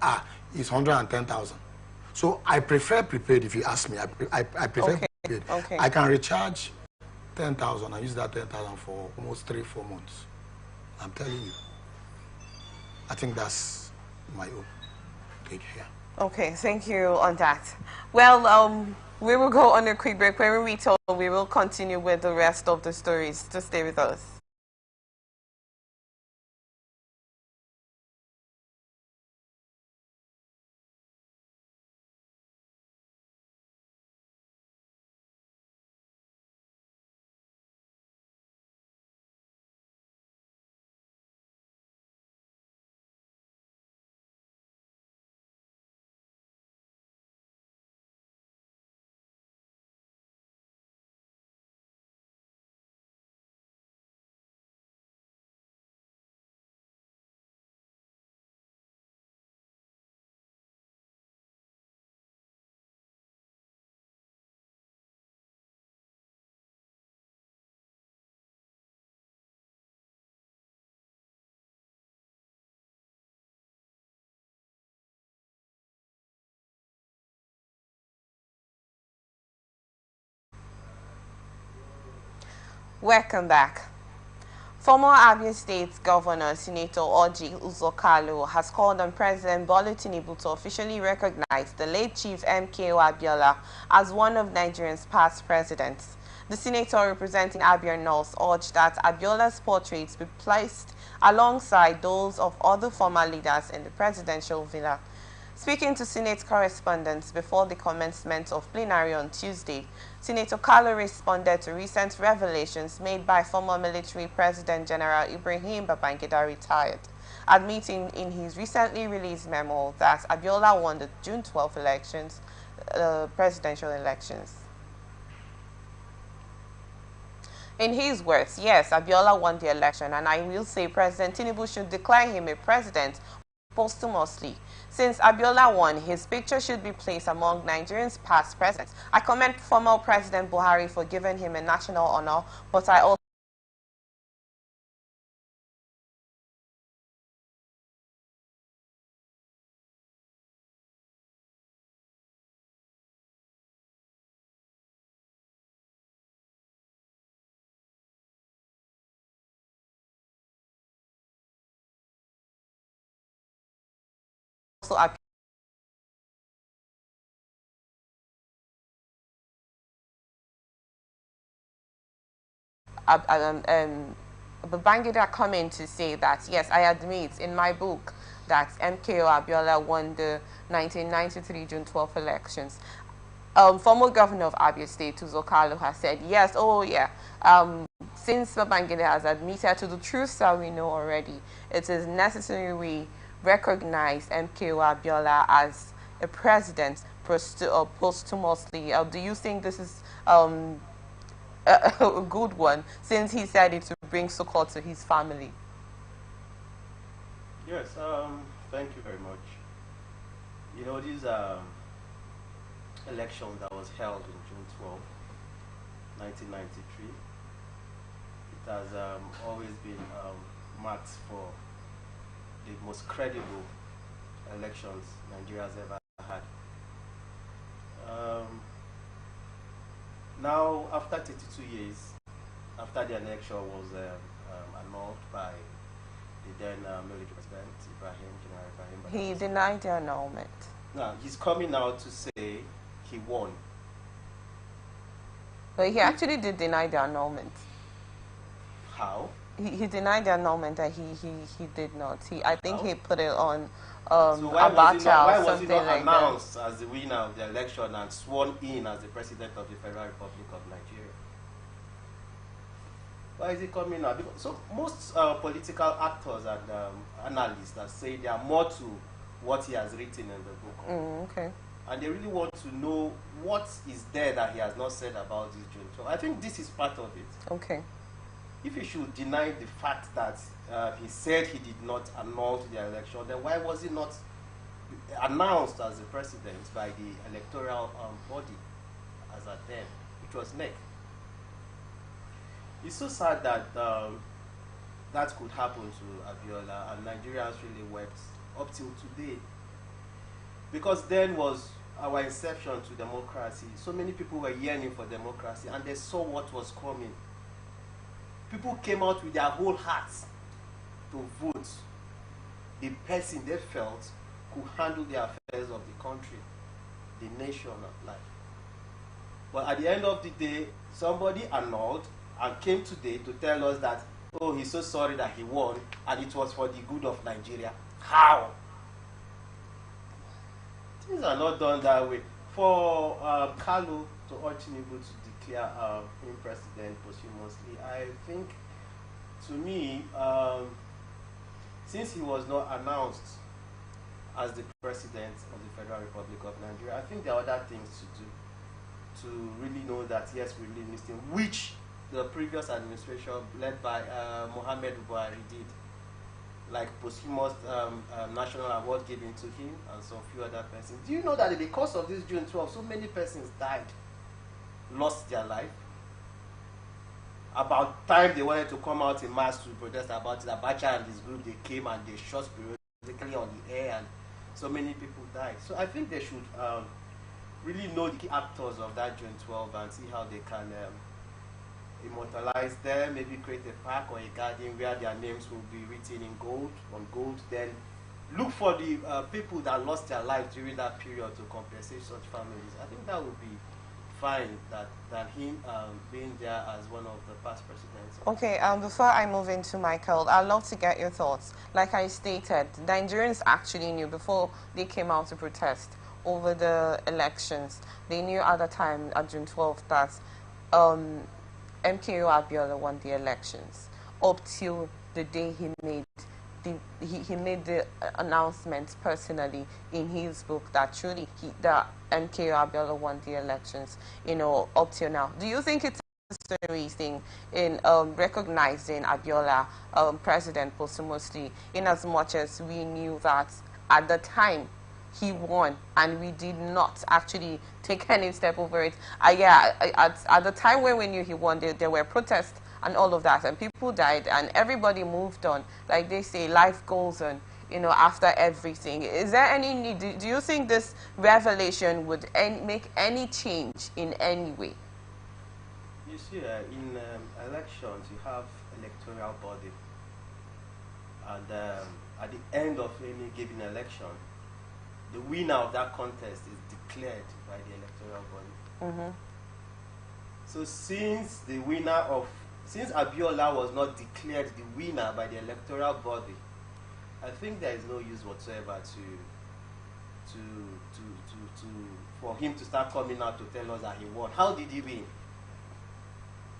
it's 110,000. So I prefer prepaid if you ask me. I prefer prepaid. I can recharge 10,000 and use that 10,000 for almost 3-4 months. I'm telling you. I think that's my own take here. Okay, thank you on that. Well, we will go on a quick break. When we return, we will continue with the rest of the stories. Just stay with us. Welcome back. Former Abia State Governor Senator Orji Uzokalo has called on President Bola Tinubu to officially recognize the late Chief MKO Abiola as one of Nigeria's past presidents. The senator representing Abia North urged that Abiola's portraits be placed alongside those of other former leaders in the presidential villa. Speaking to Senate correspondents before the commencement of plenary on Tuesday, Senator Carlo responded to recent revelations made by former military President General Ibrahim Babangida retired, admitting in his recently released memo that Abiola won the June 12 elections, presidential elections. In his words, yes, Abiola won the election, and I will say President Tinubu should declare him a president posthumously. Since Abiola won, his picture should be placed among Nigerians' past presidents. I commend former President Buhari for giving him a national honor, but I also Babangida coming to say that, yes, I admit in my book that MKO Abiola won the 1993 June 12 elections. Former governor of Abia State, Uzokalo, has said, yes, oh yeah, since Babangida has admitted to the truth that we know already, it is necessary we recognize MKO Abiola as a president posthumously. Do you think this is a good one, since he said it to bring support to his family? Yes, thank you very much. You know, this election that was held in June 12, 1993, it has always been marked for the most credible elections Nigeria has ever had. Now, after 32 years, after the election was annulled by the then military president, General Ibrahim. He denied the annulment. Now, he's coming out to say he won. But he actually did deny the annulment. How? He denied the annulment that he did not. I think he put it on so why Abacha or was he something not like announced that. as the winner of the election and sworn in as the president of the Federal Republic of Nigeria? Why is he coming out? Because, so most political actors and analysts that say there are more to what he has written in the book. Okay. And they really want to know what is there that he has not said about this June 12. I think this is part of it. Okay. If he should deny the fact that he said he did not annul the election, then why was he not announced as the president by the electoral body as at then, which was NEC? It's so sad that that could happen to Abiola, and Nigerians really wept up till today. Because then was our inception to democracy. So many people were yearning for democracy, and they saw what was coming. People came out with their whole hearts to vote the person they felt could handle the affairs of the country, the nation at life. But at the end of the day, somebody annulled and came today to tell us that, oh, he's so sorry that he won and it was for the good of Nigeria. How? Things are not done that way. For Carlo to urge Tinubu to declare him president posthumously, I think, to me, since he was not announced as the president of the Federal Republic of Nigeria, I think there are other things to do to really know that, yes, we really missed him, which the previous administration led by Mohamed Buhari did, like posthumous national award given to him and some few other persons. Do you know that because of this June 12, so many persons died, lost their life? About time they wanted to come out in mass to protest about it, Abacha and his group, they came and they shot periodically on the air, and so many people died. So I think they should really know the key actors of that June 12 and see how they can immortalize them, maybe create a park or a garden where their names will be written in gold, on gold, then look for the people that lost their lives during that period to compensate such families. I think that would be fine than him being there as one of the past presidents. Okay, before I move into Michael, I'd love to get your thoughts. Like I stated, Nigerians actually knew before they came out to protest over the elections. They knew at the time, at June 12th, that MKO Abiola won the elections up till the day he made he made the announcement personally in his book that truly that MKO Abiola won the elections, you know, up till now. Do you think it's a necessary thing in recognizing Abiola president posthumously, in as much as we knew that at the time he won and we did not actually take any step over it? At the time when we knew he won, there were protests and all of that, and people died, and everybody moved on. Like they say, life goes on, you know, after everything. Is there any need, do you think this revelation would make any change in any way? You see, in elections, you have electoral body, and at the end of any given election, the winner of that contest is declared by the electoral body. Mm-hmm. So since Abiola was not declared the winner by the electoral body, I think there is no use whatsoever for him to start coming out to tell us that he won. How did he win?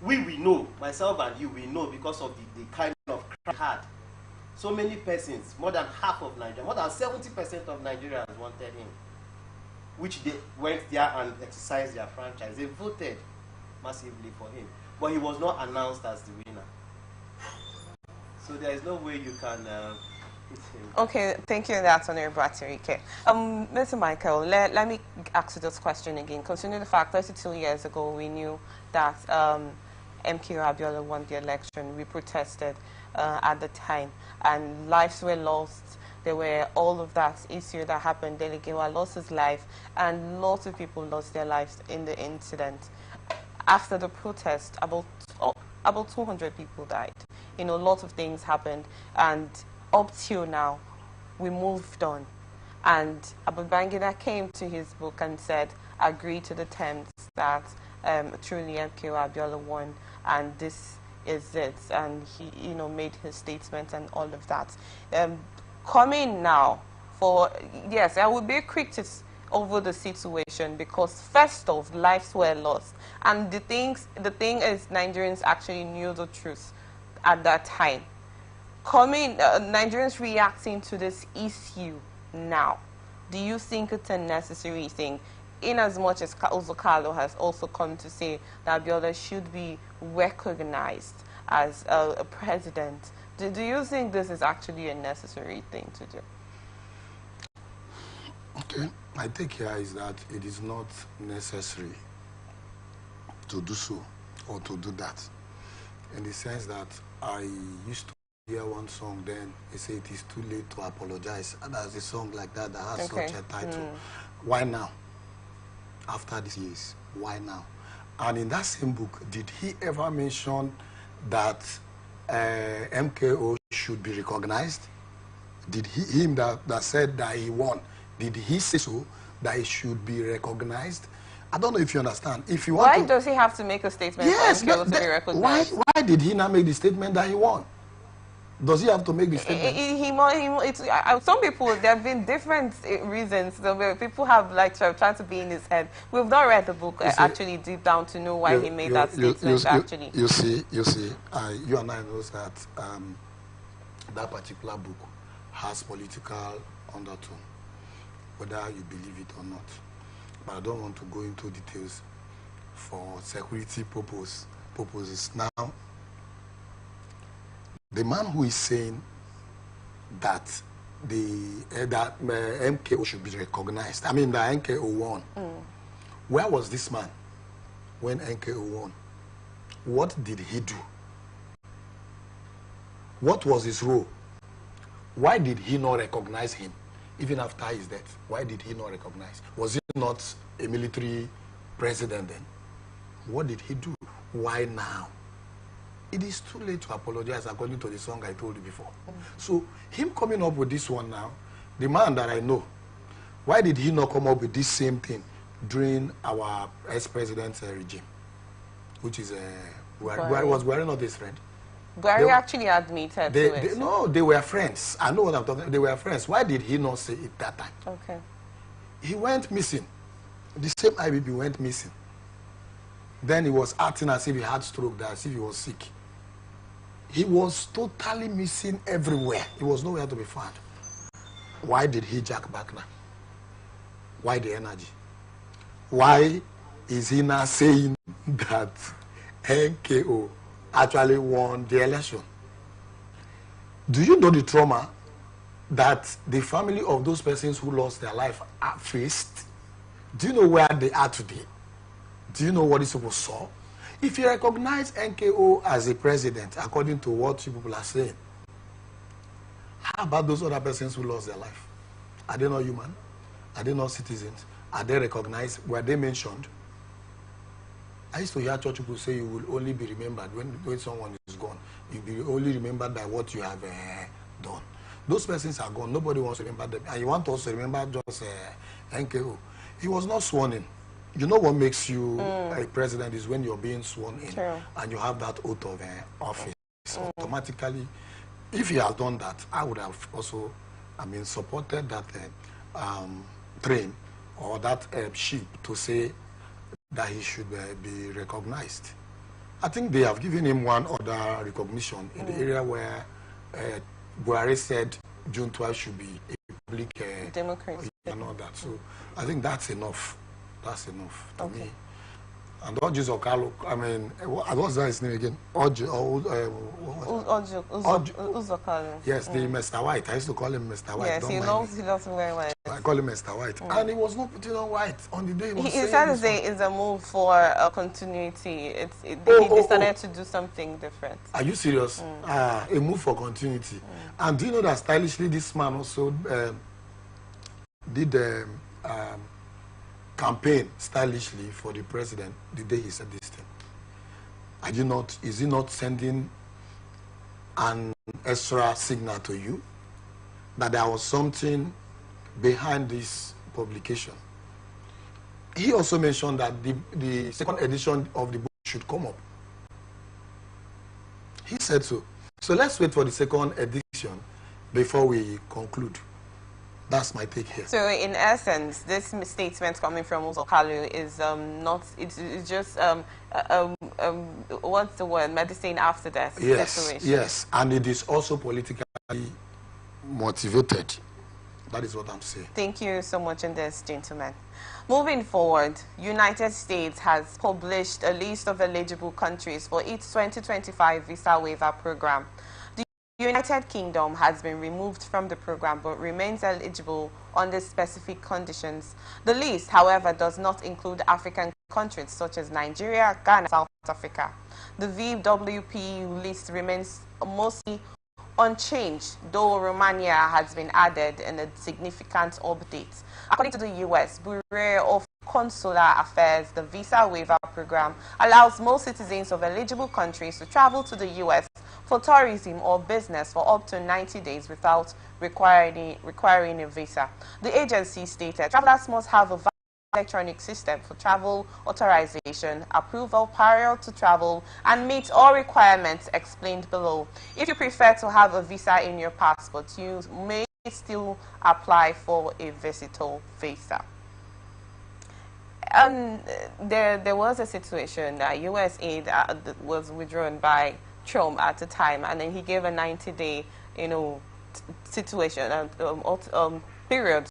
We know, myself and you, we know because of the kind of crowd he had. So many persons, more than half of Nigeria, more than 70% of Nigerians wanted him, which they went there and exercised their franchise. They voted massively for him, but he was not announced as the winner. So there is no way you can hit him. Okay, thank you, that's Honorable Batirike. Mr. Michael, let me ask you this question again. Considering the fact 32 years ago we knew that MKO Abiola won the election, we protested at the time, and lives were lost. There were all of that issue that happened. Delegawa lost his life, and lots of people lost their lives in the incident. After the protest, about 200 people died. You know, lots of things happened, and up till now, we moved on. And Babangida came to his book and said, agree to the terms that truly MKO Abiola won, and this is it. And he, you know, made his statement and all of that. Coming now, yes, I would be quick to over the situation, because first off, lives were lost, and the thing is, Nigerians actually knew the truth at that time. Nigerians reacting to this issue now, do you think it's a necessary thing, in as much as Carlo has also come to say that Abiola should be recognized as a president? Do you think this is actually a necessary thing to do? Okay, my take here is that it is not necessary to do so or to do that, in the sense that I used to hear one song then, they say it is too late to apologize, and there's a song like that that has such a title. Why now? After these years, why now? And in that same book, did he ever mention that MKO should be recognized? Did him that said that he won, did he say so, that he should be recognized? I don't know if you understand. If you want, why does he have to make a statement for MKO to be recognized? Why did he not make the statement that he won? Does he have to make the statement? Some people, there have been different reasons. So people have like tried to be in his head. We've not read the book actually deep down to know why he made that statement. Actually, you see, you and I know that that particular book has political undertone, whether you believe it or not. But I don't want to go into details for security purposes. Now, the man who is saying that that MKO should be recognized, I mean, that MKO won. Where was this man when MKO won? What did he do? What was his role? Why did he not recognize him even after his death? Why did he not recognize? Was he not a military president then? What did he do? Why now? it is too late to apologize according to the song I told you before. So him coming up with this one now, the man that I know, why did he not come up with this same thing during our ex-president's regime, which is Buhari? Was Buhari not his friend? Buhari actually admitted to it. No, they were friends. I know what I'm talking about. They were friends. Why did he not say it that time? Okay. He went missing. The same IBB went missing. Then he was acting as if he had stroke, as if he was sick. He was totally missing everywhere. He was nowhere to be found. Why did he jack back now? Why the energy? Why is he now saying that NKO actually won the election? Do you know the trauma that the family of those persons who lost their life are faced? Do you know where they are today? Do you know what these people saw? If you recognize NKO as a president, according to what you people are saying, how about those other persons who lost their life? Are they not human? Are they not citizens? Are they recognized? Were they mentioned? I used to hear church people say you will only be remembered when someone is gone. You'll be only remembered by what you have done. Those persons are gone. Nobody wants to remember them. And you want us to remember just NKO. He was not sworn in. You know what makes you a president is when you're being sworn in. True. And you have that oath of office. Automatically, if he had done that, I would have also, supported that train or that ship to say that he should be recognized. I think they have given him one other recognition in the area where Buhari said June 12 should be a public democracy and all that. So I think that's enough. That's enough to Okay. me. And Orji's Okalo, what's that his name again? Uzokalo. Yes, the Mr. White. I used to call him Mr. White. Yes, Don't he mind me. loves wearing white. I call him Mr. White. And he was not putting on white on the day he was He saying said this it's a move for continuity. He decided to do something different. Are you serious? A move for continuity. And do you know that stylishly this man also did campaign stylishly for the president the day he said this thing? Is he not sending an extra signal to you that there was something behind this publication? He also mentioned that the second edition of the book should come up. He said so. So let's wait for the second edition before we conclude. That's my take here. So in essence, this statement coming from Uzokalo is it's just what's the word, medicine after death situation. Yes, and it is also politically motivated. That is what I'm saying. Thank you so much on this, gentlemen. Moving forward, United States has published a list of eligible countries for its 2025 visa waiver program. The United Kingdom has been removed from the program but remains eligible under specific conditions. The list, however, does not include African countries such as Nigeria, Ghana, South Africa. The VWP list remains mostly unchanged, though Romania has been added in a significant update. According to the U.S. Bureau of Consular Affairs, the visa waiver program allows most citizens of eligible countries to travel to the U.S. for tourism or business for up to 90 days without requiring a visa. The agency stated travelers must have a valid electronic system for travel authorization, approval prior to travel, and meet all requirements explained below. If you prefer to have a visa in your passport, you may still apply for a visitor visa. There was a situation that U.S. aid was withdrawn by Trump at the time, and then he gave a 90-day, situation period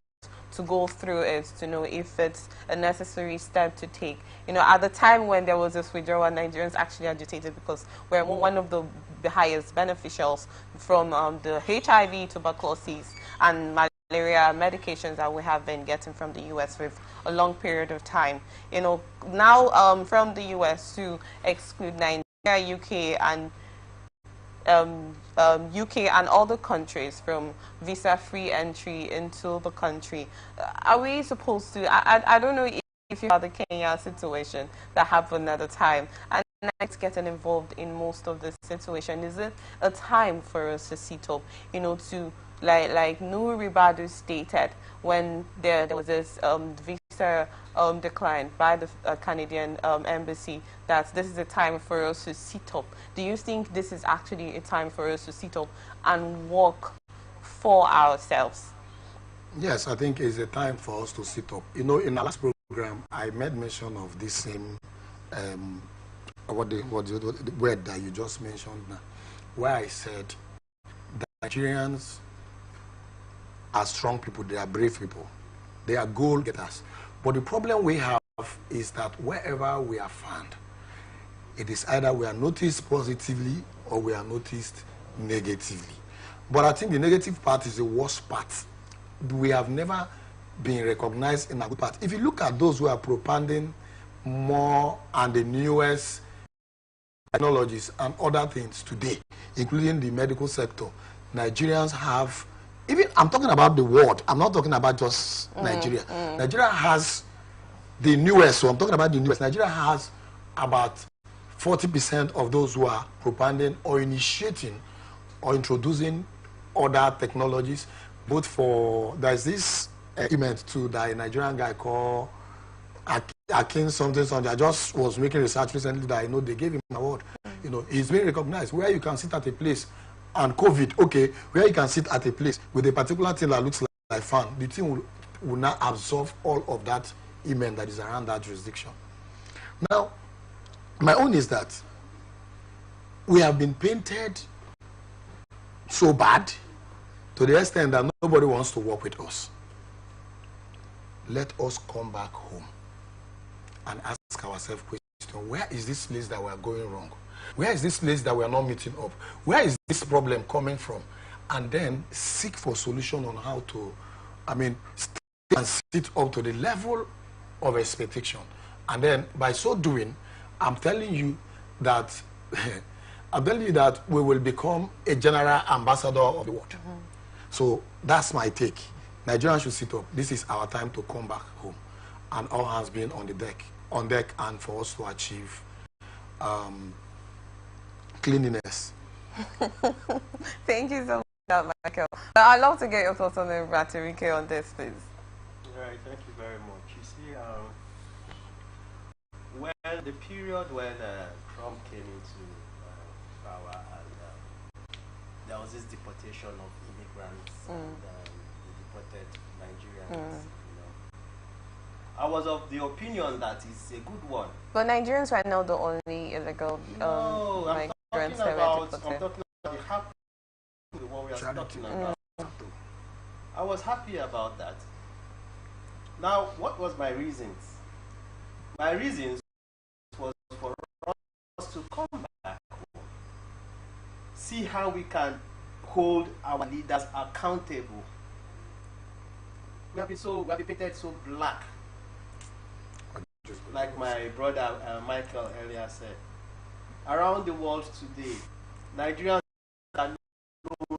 to go through it to know if it's a necessary step to take. At the time when there was this withdrawal, Nigerians actually agitated because we're one of the highest beneficiaries from the HIV, tuberculosis, and malaria medications that we have been getting from the U.S. with a long period of time. Now from the U.S. to exclude Nigeria, UK, and UK and other countries from visa-free entry into the country. Are we supposed to? I don't know if you have the Kenya situation that happened at the time, and Nights getting involved in most of the situation? Is it a time for us to sit up, to like Nuri Badu stated when there was this visa decline by the Canadian embassy, that this is a time for us to sit up? Do you think this is actually a time for us to sit up and work for ourselves? Yes, I think it's a time for us to sit up. In our last program, I made mention of this same what the word that you just mentioned now, where I said that Nigerians are strong people, they are brave people, they are goal getters. But the problem we have is that wherever we are found, it is either we are noticed positively or we are noticed negatively. But I think the negative part is the worst part. We have never been recognized in a good part. If you look at those who are propounding more and the newest technologies and other things today, including the medical sector, Nigerians have, even I'm talking about the world, I'm not talking about just Nigeria. Nigeria has the newest, so I'm talking about the newest. Nigeria has about 40% of those who are propounding or initiating or introducing other technologies, both for, there's this element too that a Nigerian guy called Akin something. I just was making research recently that I know they gave him an award. He's being recognized where you can sit at a place and COVID, okay, where you can sit at a place with a particular thing that looks like fan, the thing will not absorb all of that element that is around that jurisdiction. Now, my own is that we have been painted so bad to the extent that nobody wants to work with us. Let us come back home and ask ourselves question: where is this place that we are going wrong? Where is this place that we are not meeting up? Where is this problem coming from? And then seek for solution on how to, stay and sit up to the level of expectation. And then by so doing, I'm telling you that we will become a general ambassador of the world. So that's my take. Nigerians should sit up. This is our time to come back home, and all hands being on deck, and for us to achieve cleanliness. Thank you so much, Michael. But I'd love to get your thoughts on the Ratirike on this, please. All right, thank you very much. You see, when the period when Trump came into power, and there was this deportation of immigrants, and they deported Nigerians. I was of the opinion that it's a good one. But Nigerians right now the only illegal migrants that were deported. I'm talking about the happy, the one we are talking about. I was happy about that. Now, what was my reasons? My reasons was for us to come back home, see how we can hold our leaders accountable. We have been painted so black. Like my brother Michael earlier said, around the world today, Nigerians are known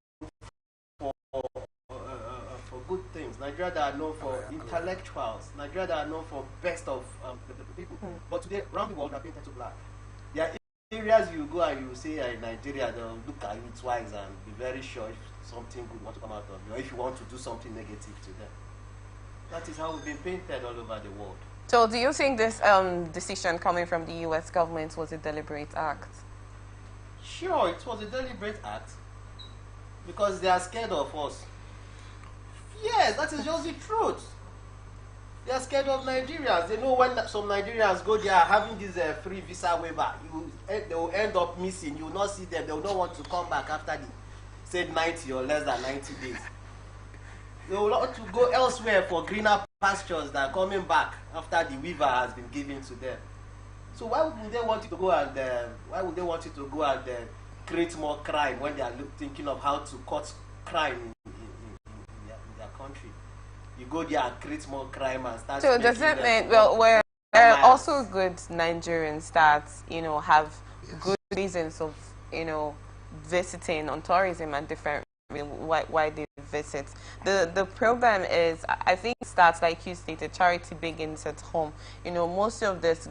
for good things. Nigerians are known for intellectuals. Nigerians are known for best of the people. But today, around the world, are painted to black. There are areas you go and you say in Nigeria, they'll look at you twice and be very sure if something good wants to come out of you, or if you want to do something negative to them. That is how we've been painted all over the world. So do you think this decision coming from the U.S. government was a deliberate act? Sure, it was a deliberate act because they are scared of us. Yes, that is just the truth. They are scared of Nigerians. They know when some Nigerians go there having this free visa waiver, they will end up missing. You will not see them. They will not want to come back after the said 90 or less than 90 days. They will want to go elsewhere for greener pastures than coming back after the waiver has been given to them. So why would they want you to go and create more crime when they are thinking of how to cut crime in their country? You go there and create more crime and start. So does it mean we're also good Nigerians that have good reasons of visiting on tourism and different why they visit. The problem is, I think, starts like you stated, charity begins at home. Most of this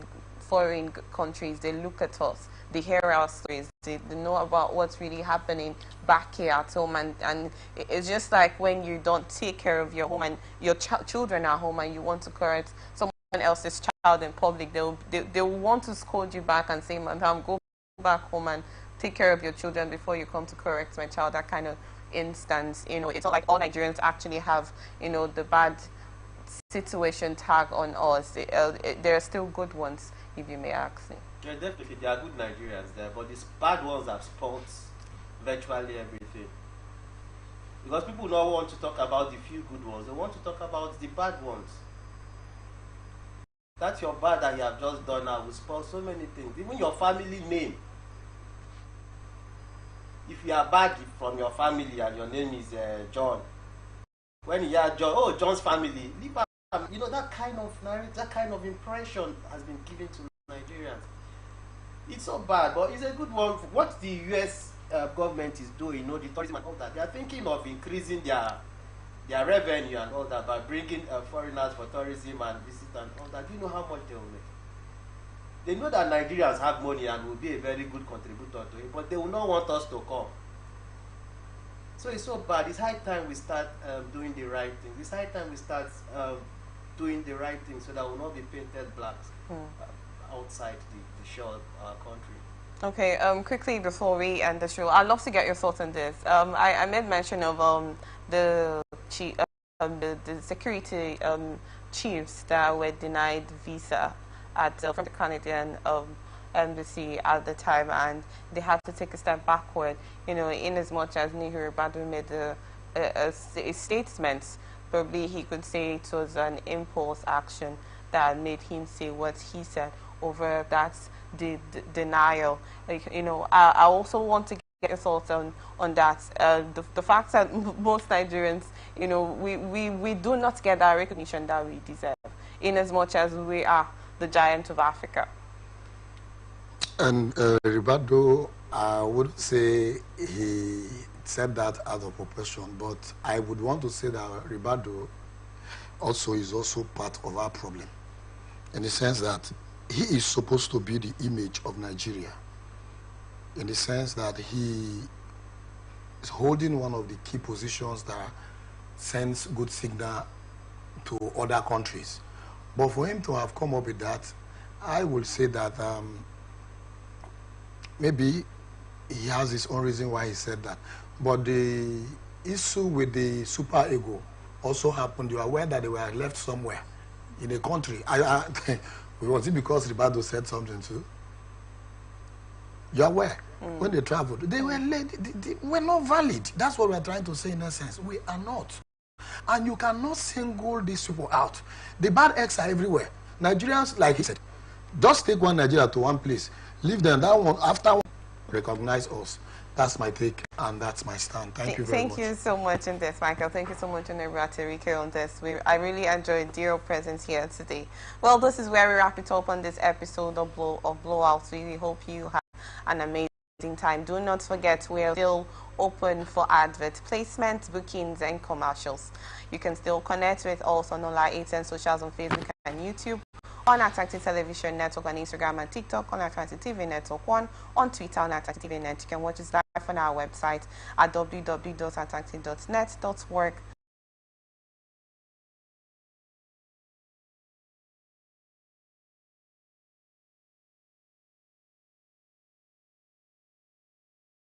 foreign countries, they look at us, they hear our stories, they know about what's really happening back here at home, and it's just like when you don't take care of your home and your children are home and you want to correct someone else's child in public, they'll want to scold you back and say, "Madam, go back home and take care of your children before you come to correct my child." That kind of instance, it's not like all Nigerians actually have, the bad situation tag on us. There are still good ones, if you may ask me. Yeah, definitely, there are good Nigerians there, but these bad ones have spoiled virtually everything. Because people don't want to talk about the few good ones, they want to talk about the bad ones. That's your bad that you have just done now will spoil so many things, even your family name. If you are bad from your family and your name is John, when you hear John, oh, John's family, leave out. That kind of narrative, that kind of impression has been given to Nigerians. It's so bad, but it's a good one. What the US government is doing, the tourism and all that, they are thinking of increasing their revenue and all that by bringing foreigners for tourism and visit and all that. Do you know how much they will make? They know that Nigerians have money and will be a very good contributor to it, but they will not want us to come. So it's so bad. It's high time we start doing the right thing. It's high time we start doing the right thing so that we will not be painted blacks outside the shore of our country. Okay, quickly before we end the show, I'd love to get your thoughts on this. I made mention of the security chiefs that were denied visa from the Canadian embassy at the time, and they had to take a step backward, in as much as Nehru Badu made a statement. Probably he could say it was an impulse action that made him say what he said over that denial. I also want to get your thoughts on that. The fact that most Nigerians, we do not get that recognition that we deserve, in as much as we are the giant of Africa. And Ribado, I would say he said that out of proportion, but I would want to say that Ribado is also part of our problem, in the sense that he is supposed to be the image of Nigeria, in the sense that he is holding one of the key positions that sends good signal to other countries. But for him to have come up with that, I will say that maybe he has his own reason why he said that. But the issue with the super ego also happened. You are aware that they were left somewhere in a country. Was it because Ribado said something too? You are aware? When they traveled, they were late. They were not valid. That's what we are trying to say in essence. We are not. And you cannot single these people out. The bad eggs are everywhere. Nigerians, like he said, just take one Nigeria to one place, leave them, that one, after one, recognize us. That's my take, and that's my stand. Thank you very much. Thank you so much on this, Michael. Thank you so much, Aterike, on this. I really enjoyed your presence here today. Well, this is where we wrap it up on this episode of Blowout. We hope you have an amazing time. Do not forget, we are still open for advert placements, bookings, and commercials. You can still connect with us on all our 8 socials on Facebook and YouTube, on Attractive Television Network on Instagram and TikTok, on Attractive TV Network 1, on Twitter on Attractive TV Net. You can watch us live on our website at www.attractive.net.work.